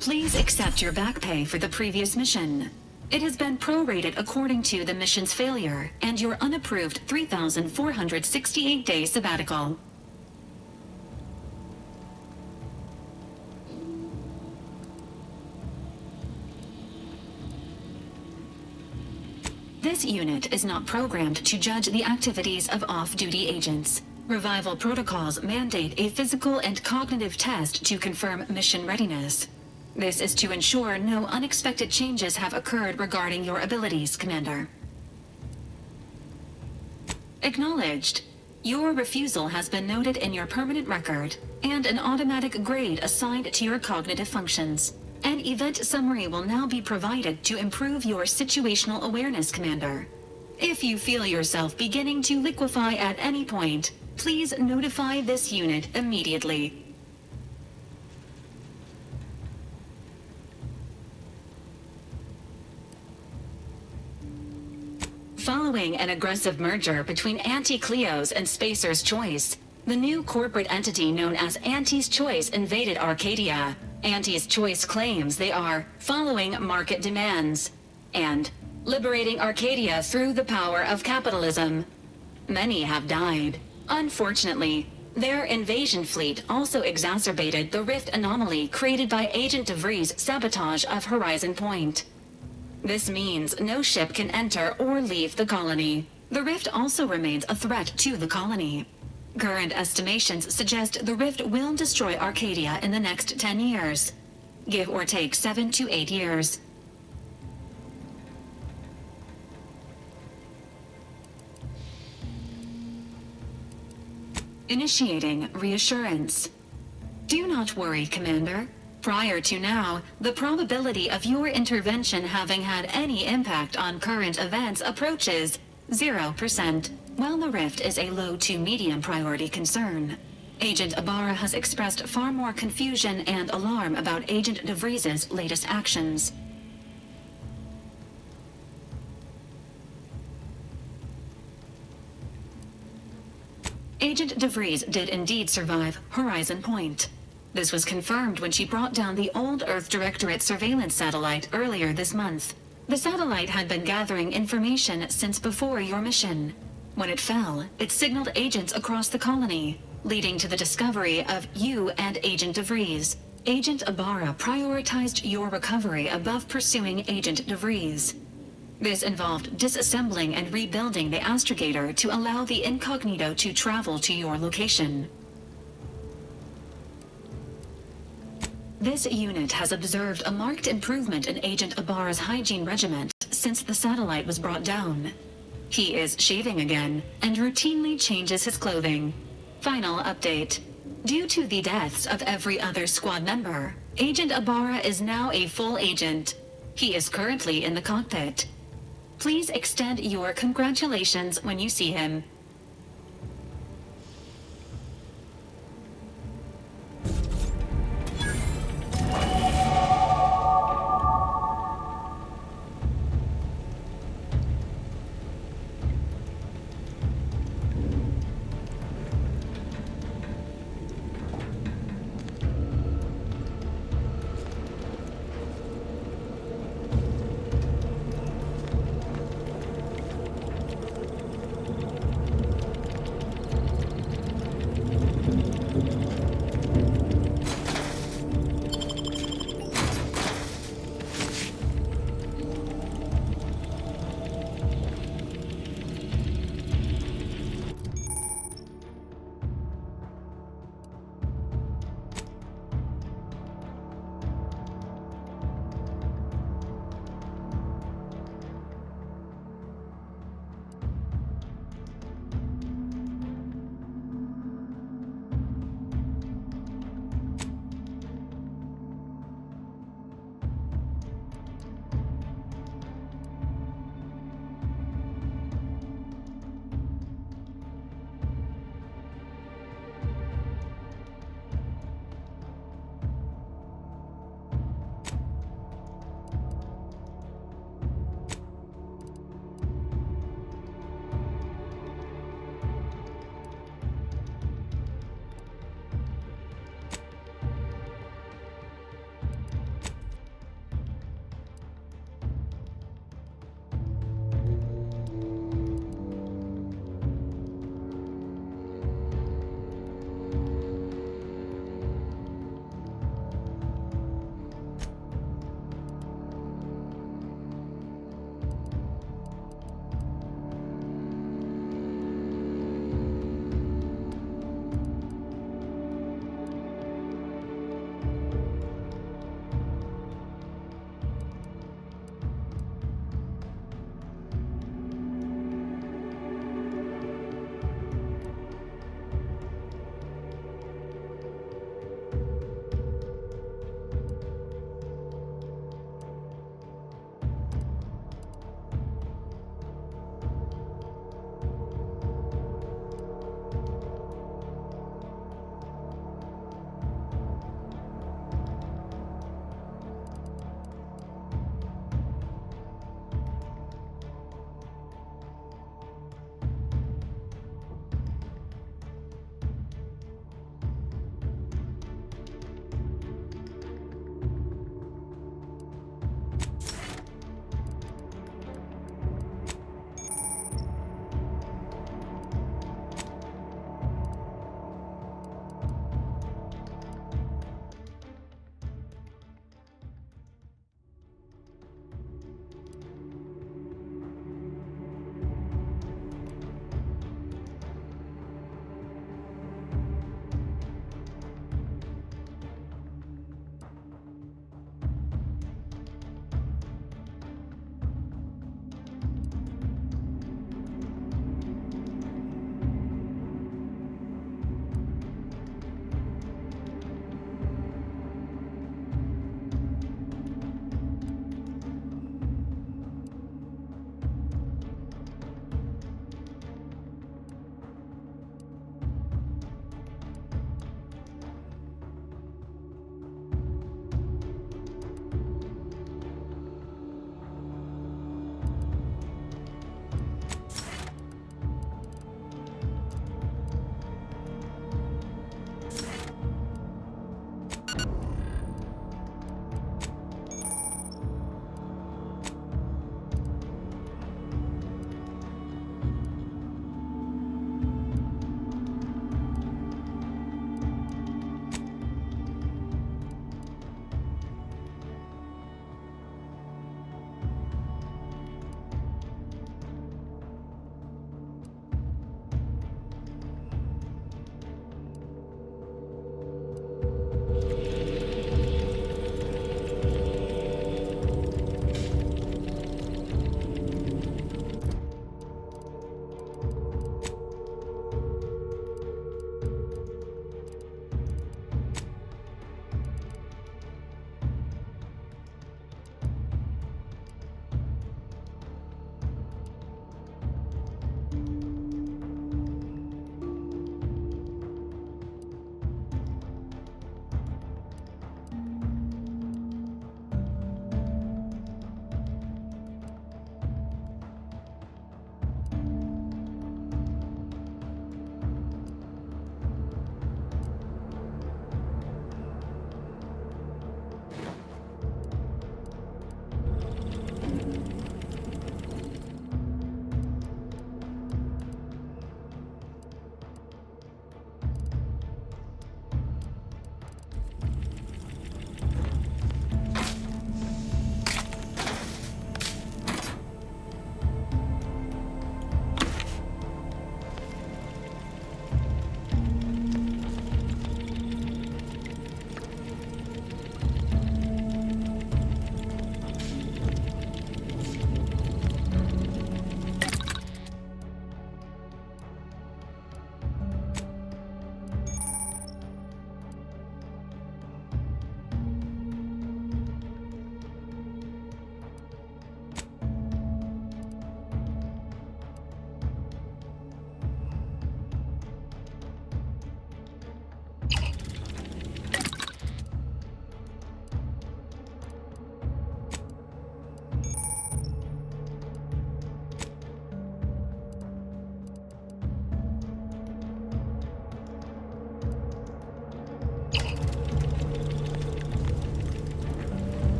Please accept your back pay for the previous mission. It has been prorated according to the mission's failure and your unapproved 3,468-day sabbatical. This unit is not programmed to judge the activities of off-duty agents. Revival protocols mandate a physical and cognitive test to confirm mission readiness. This is to ensure no unexpected changes have occurred regarding your abilities, Commander. Acknowledged. Your refusal has been noted in your permanent record, and an automatic grade assigned to your cognitive functions. An event summary will now be provided to improve your situational awareness, Commander. If you feel yourself beginning to liquefy at any point, please notify this unit immediately. Following an aggressive merger between Anti-Cleos and Spacer's Choice, the new corporate entity known as Anti's Choice invaded Arcadia. Anti's Choice claims they are following market demands and liberating Arcadia through the power of capitalism. Many have died. Unfortunately, their invasion fleet also exacerbated the rift anomaly created by Agent DeVries' sabotage of Horizon Point. This means no ship can enter or leave the colony. The rift also remains a threat to the colony. Current estimations suggest the rift will destroy Arcadia in the next 10 years. Give or take 7 to 8 years. Initiating reassurance. Do not worry, Commander. Prior to now, the probability of your intervention having had any impact on current events approaches 0%, while the rift is a low to medium priority concern. Agent Ibarra has expressed far more confusion and alarm about Agent DeVries' latest actions. Agent DeVries did indeed survive Horizon Point. This was confirmed when she brought down the old Earth Directorate surveillance satellite earlier this month. The satellite had been gathering information since before your mission. When it fell, it signaled agents across the colony, leading to the discovery of you and Agent DeVries. Agent Ibarra prioritized your recovery above pursuing Agent DeVries. This involved disassembling and rebuilding the astrogator to allow the incognito to travel to your location. This unit has observed a marked improvement in Agent Ibarra's hygiene regimen since the satellite was brought down. He is shaving again and routinely changes his clothing. Final update. Due to the deaths of every other squad member, Agent Ibarra is now a full agent. He is currently in the cockpit. Please extend your congratulations when you see him.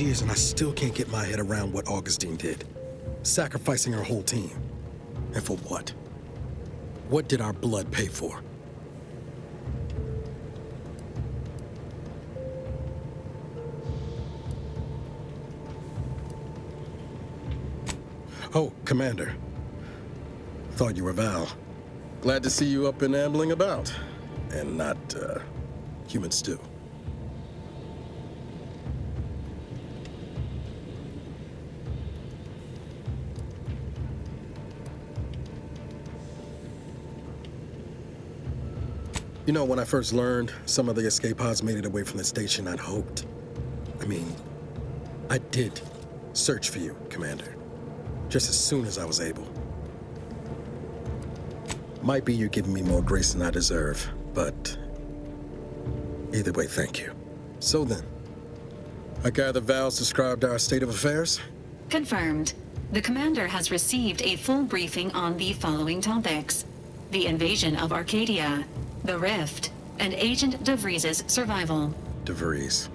years and I still can't get my head around what Augustine did. Sacrificing her whole team. And for what? What did our blood pay for? Oh, Commander. Thought you were Val. Glad to see you up and ambling about. And not, human stew. You know, when I first learned some of the escape pods made it away from the station, I'd hoped. I did search for you, Commander. Just as soon as I was able. Might be you're giving me more grace than I deserve, but either way, thank you. So then, I gather Val's described our state of affairs? Confirmed. The commander has received a full briefing on the following topics: the invasion of Arcadia, the Rift, and Agent DeVries' survival. DeVries.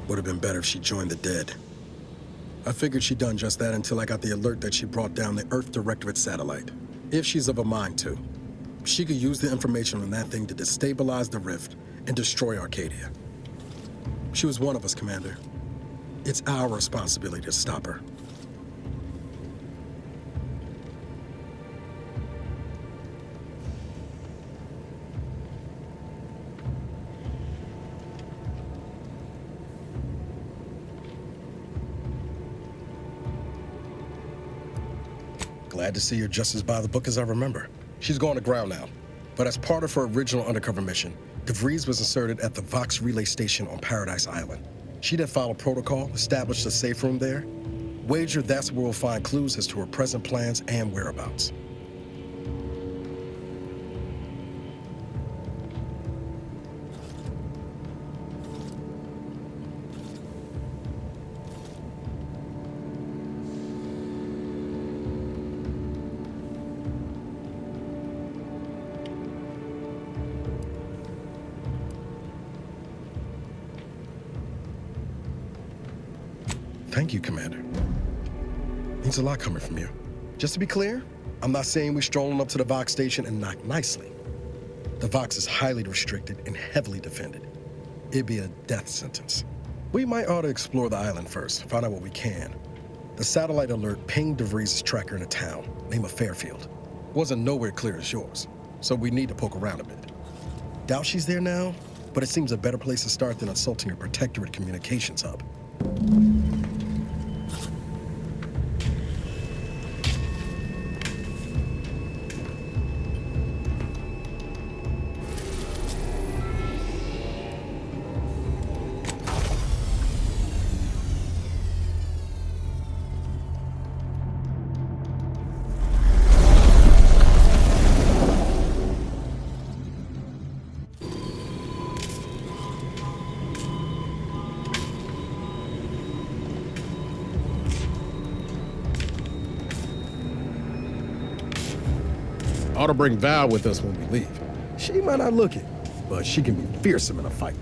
Would have been better if she joined the dead. I figured she'd done just that until I got the alert that she brought down the Earth Directorate satellite. If she's of a mind to, she could use the information on that thing to destabilize the Rift and destroy Arcadia. She was one of us, Commander. It's our responsibility to stop her. Glad to see you're just as by the book as I remember. She's going to ground now. But as part of her original undercover mission, DeVries was inserted at the Vox relay station on Paradise Island. She'd have followed protocol, established a safe room there. Wager that's where we'll find clues as to her present plans and whereabouts. Thank you, Commander. Means a lot coming from you. Just to be clear, I'm not saying we're strolling up to the Vox station and knock nicely. The Vox is highly restricted and heavily defended. It'd be a death sentence. We might ought to explore the island first, find out what we can. The satellite alert pinged DeVries' tracker in a town, name of Fairfield. Wasn't nowhere clear as yours, so we need to poke around a bit. Doubt she's there now, but it seems a better place to start than assaulting a Protectorate communications hub. Ought to bring Val with us when we leave. She might not look it, but she can be fearsome in a fight.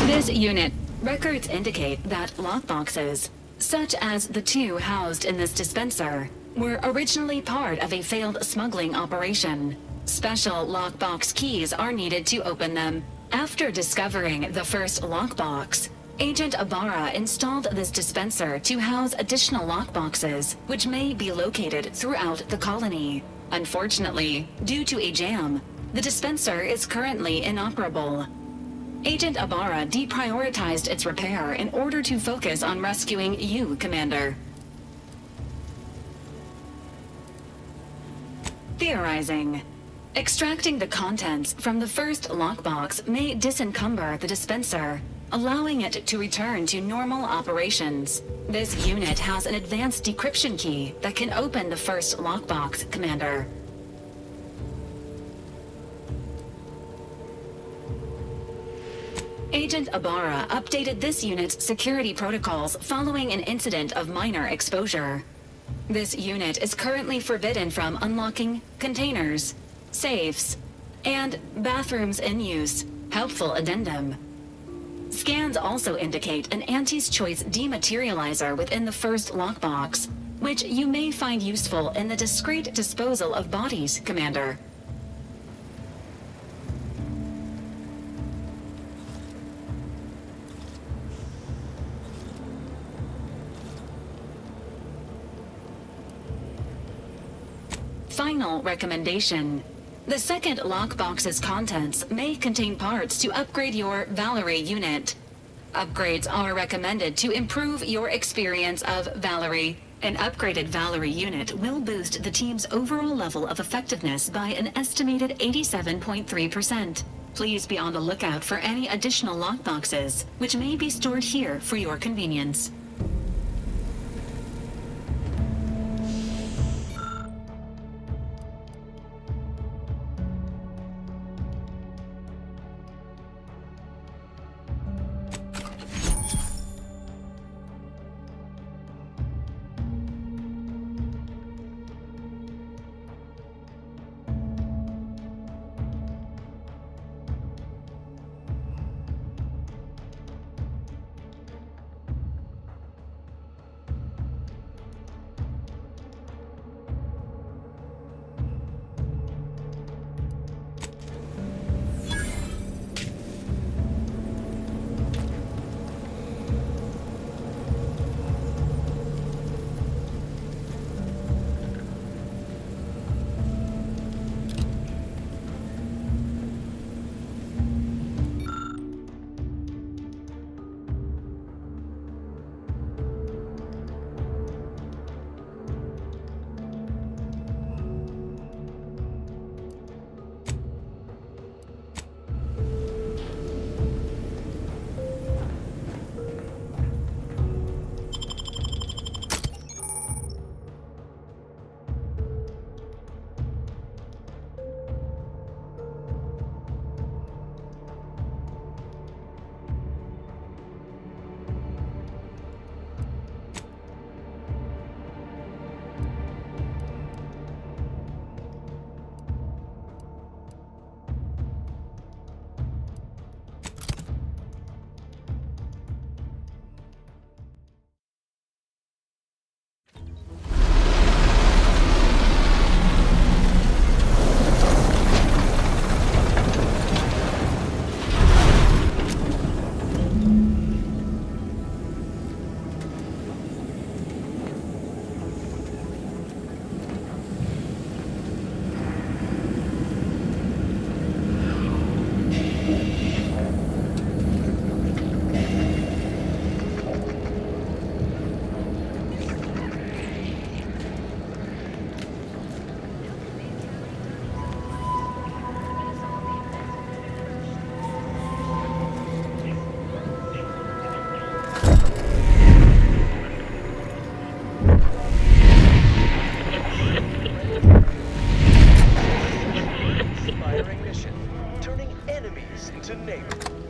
This unit. Records indicate that lockboxes, such as the two housed in this dispenser, were originally part of a failed smuggling operation. Special lockbox keys are needed to open them. After discovering the first lockbox, Agent Ibarra installed this dispenser to house additional lockboxes, which may be located throughout the colony. Unfortunately, due to a jam, the dispenser is currently inoperable. Agent Ibarra deprioritized its repair in order to focus on rescuing you, Commander. Theorizing. Extracting the contents from the first lockbox may disencumber the dispenser, allowing it to return to normal operations. This unit has an advanced decryption key that can open the first lockbox, Commander. Agent Ibarra updated this unit's security protocols following an incident of minor exposure. This unit is currently forbidden from unlocking containers, safes, and bathrooms in use. Helpful addendum. Scans also indicate an Auntie's Choice dematerializer within the first lockbox, which you may find useful in the discreet disposal of bodies, Commander. Final recommendation. The second lockbox's contents may contain parts to upgrade your Valerie unit. Upgrades are recommended to improve your experience of Valerie. An upgraded Valerie unit will boost the team's overall level of effectiveness by an estimated 87.3%. Please be on the lookout for any additional lockboxes, which may be stored here for your convenience.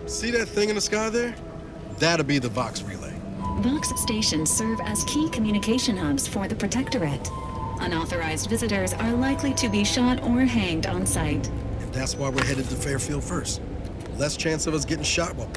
See that thing in the sky there? That'll be the Vox relay. Vox stations serve as key communication hubs for the Protectorate. Unauthorized visitors are likely to be shot or hanged on sight. And that's why we're headed to Fairfield first. Less chance of us getting shot while...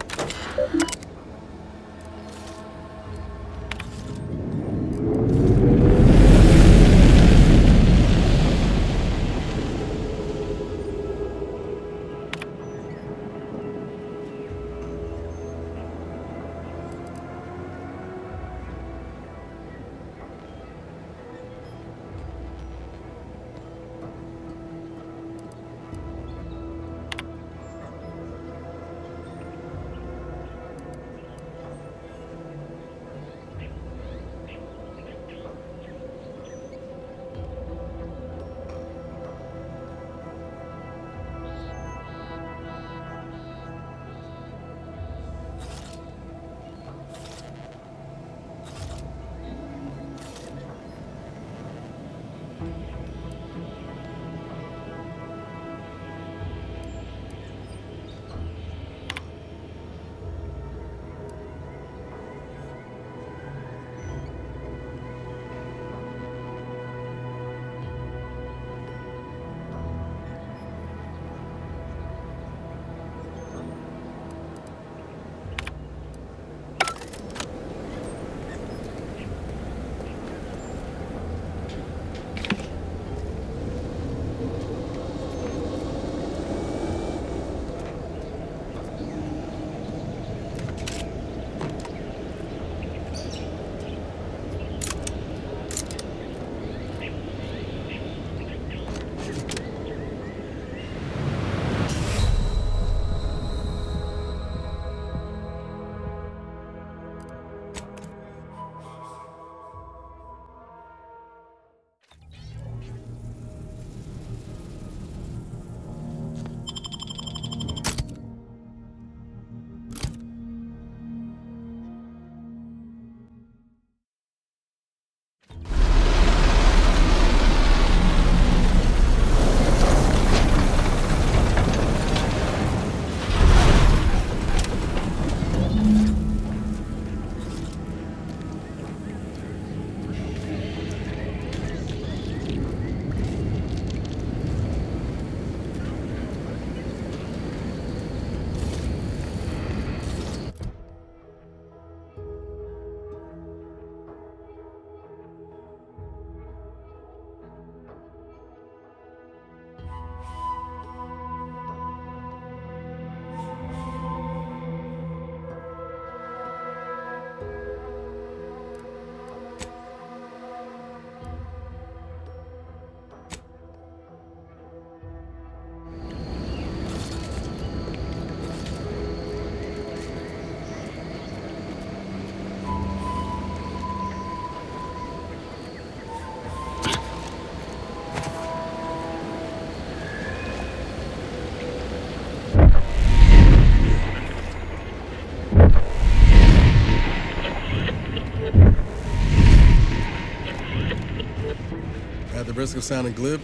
risk of sounding glib,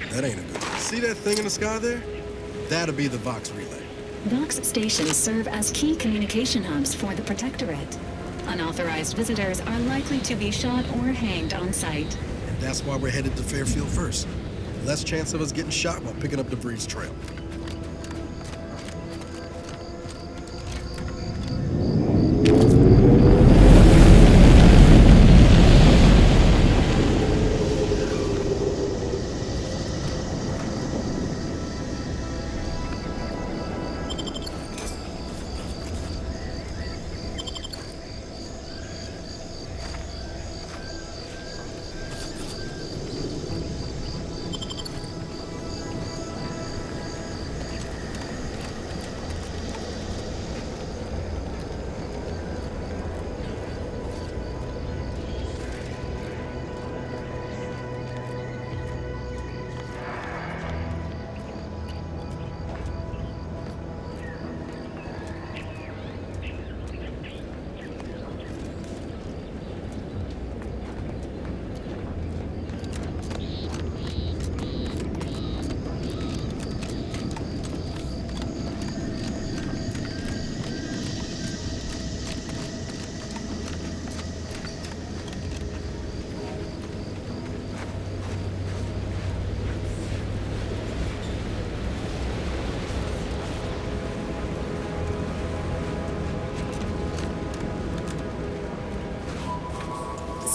that ain't a good thing. See that thing in the sky there? That'll be the Vox relay. Vox stations serve as key communication hubs for the Protectorate. Unauthorized visitors are likely to be shot or hanged on sight. And that's why we're headed to Fairfield first. Less chance of us getting shot while picking up debris trail.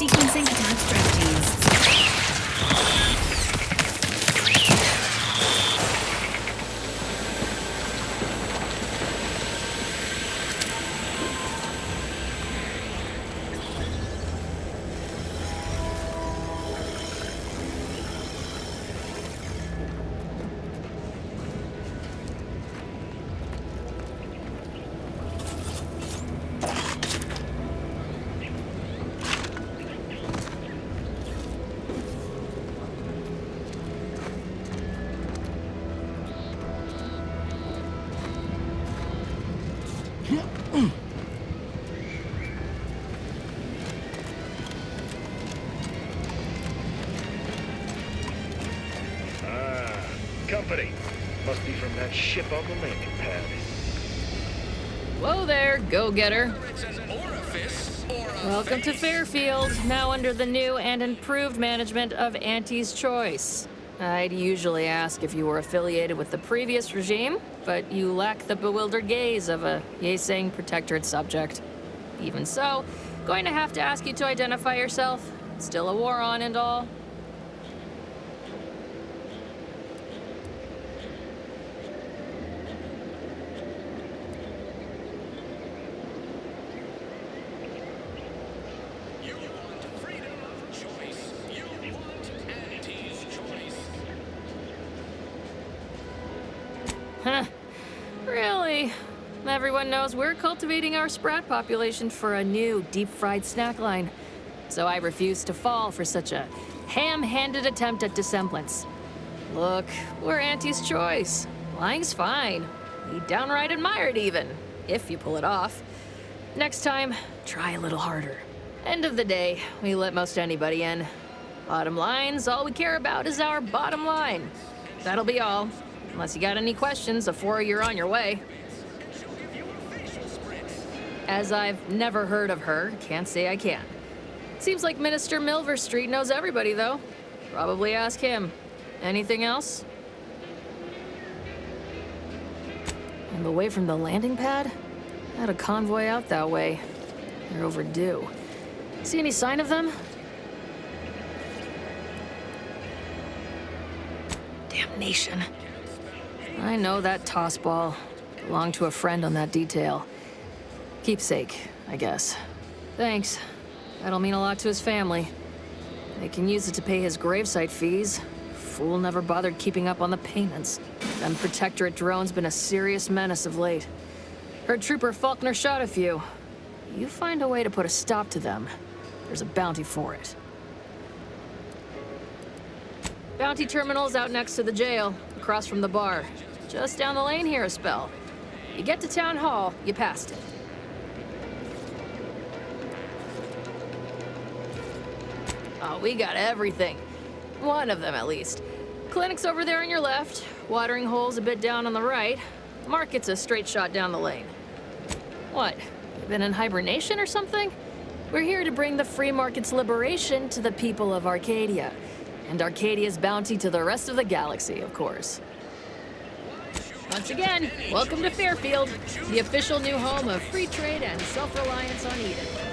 Sequencing attack strategies. Company. Must be from that ship on the landing pad. Whoa there, go-getter. Welcome to Fairfield, now under the new and improved management of Auntie's Choice. I'd usually ask if you were affiliated with the previous regime, but you lack the bewildered gaze of a yay-saying Protectorate subject. Even so, going to have to ask you to identify yourself. Still a war on and all. Huh. Really? Everyone knows we're cultivating our sprat population for a new deep-fried snack line. So I refuse to fall for such a ham-handed attempt at dissemblance. Look, we're Auntie's Choice. Lying's fine. We downright admire it even, if you pull it off. Next time, try a little harder. End of the day, we let most anybody in. Bottom line's all we care about is our bottom line. That'll be all. Unless you got any questions before you're on your way. As I've never heard of her, can't say I can. Seems like Minister Milverstreet knows everybody, though. Probably ask him. Anything else? And away from the landing pad? Had a convoy out that way. They're overdue. See any sign of them? Damnation. I know that toss ball belonged to a friend on that detail. Keepsake, I guess. Thanks. That'll mean a lot to his family. They can use it to pay his gravesite fees. Fool never bothered keeping up on the payments. Them Protectorate drones been a serious menace of late. Heard Trooper Faulkner shot a few. You find a way to put a stop to them, there's a bounty for it. Bounty terminal's out next to the jail, across from the bar. Just down the lane here a spell. You get to Town Hall, you passed it. Oh, we got everything. One of them, at least. Clinic's over there on your left, watering hole's a bit down on the right. Market's a straight shot down the lane. What? You been in hibernation or something? We're here to bring the free market's liberation to the people of Arcadia. And Arcadia's bounty to the rest of the galaxy, of course. Once again, welcome to Fairfield, the official new home of free trade and self-reliance on Eden.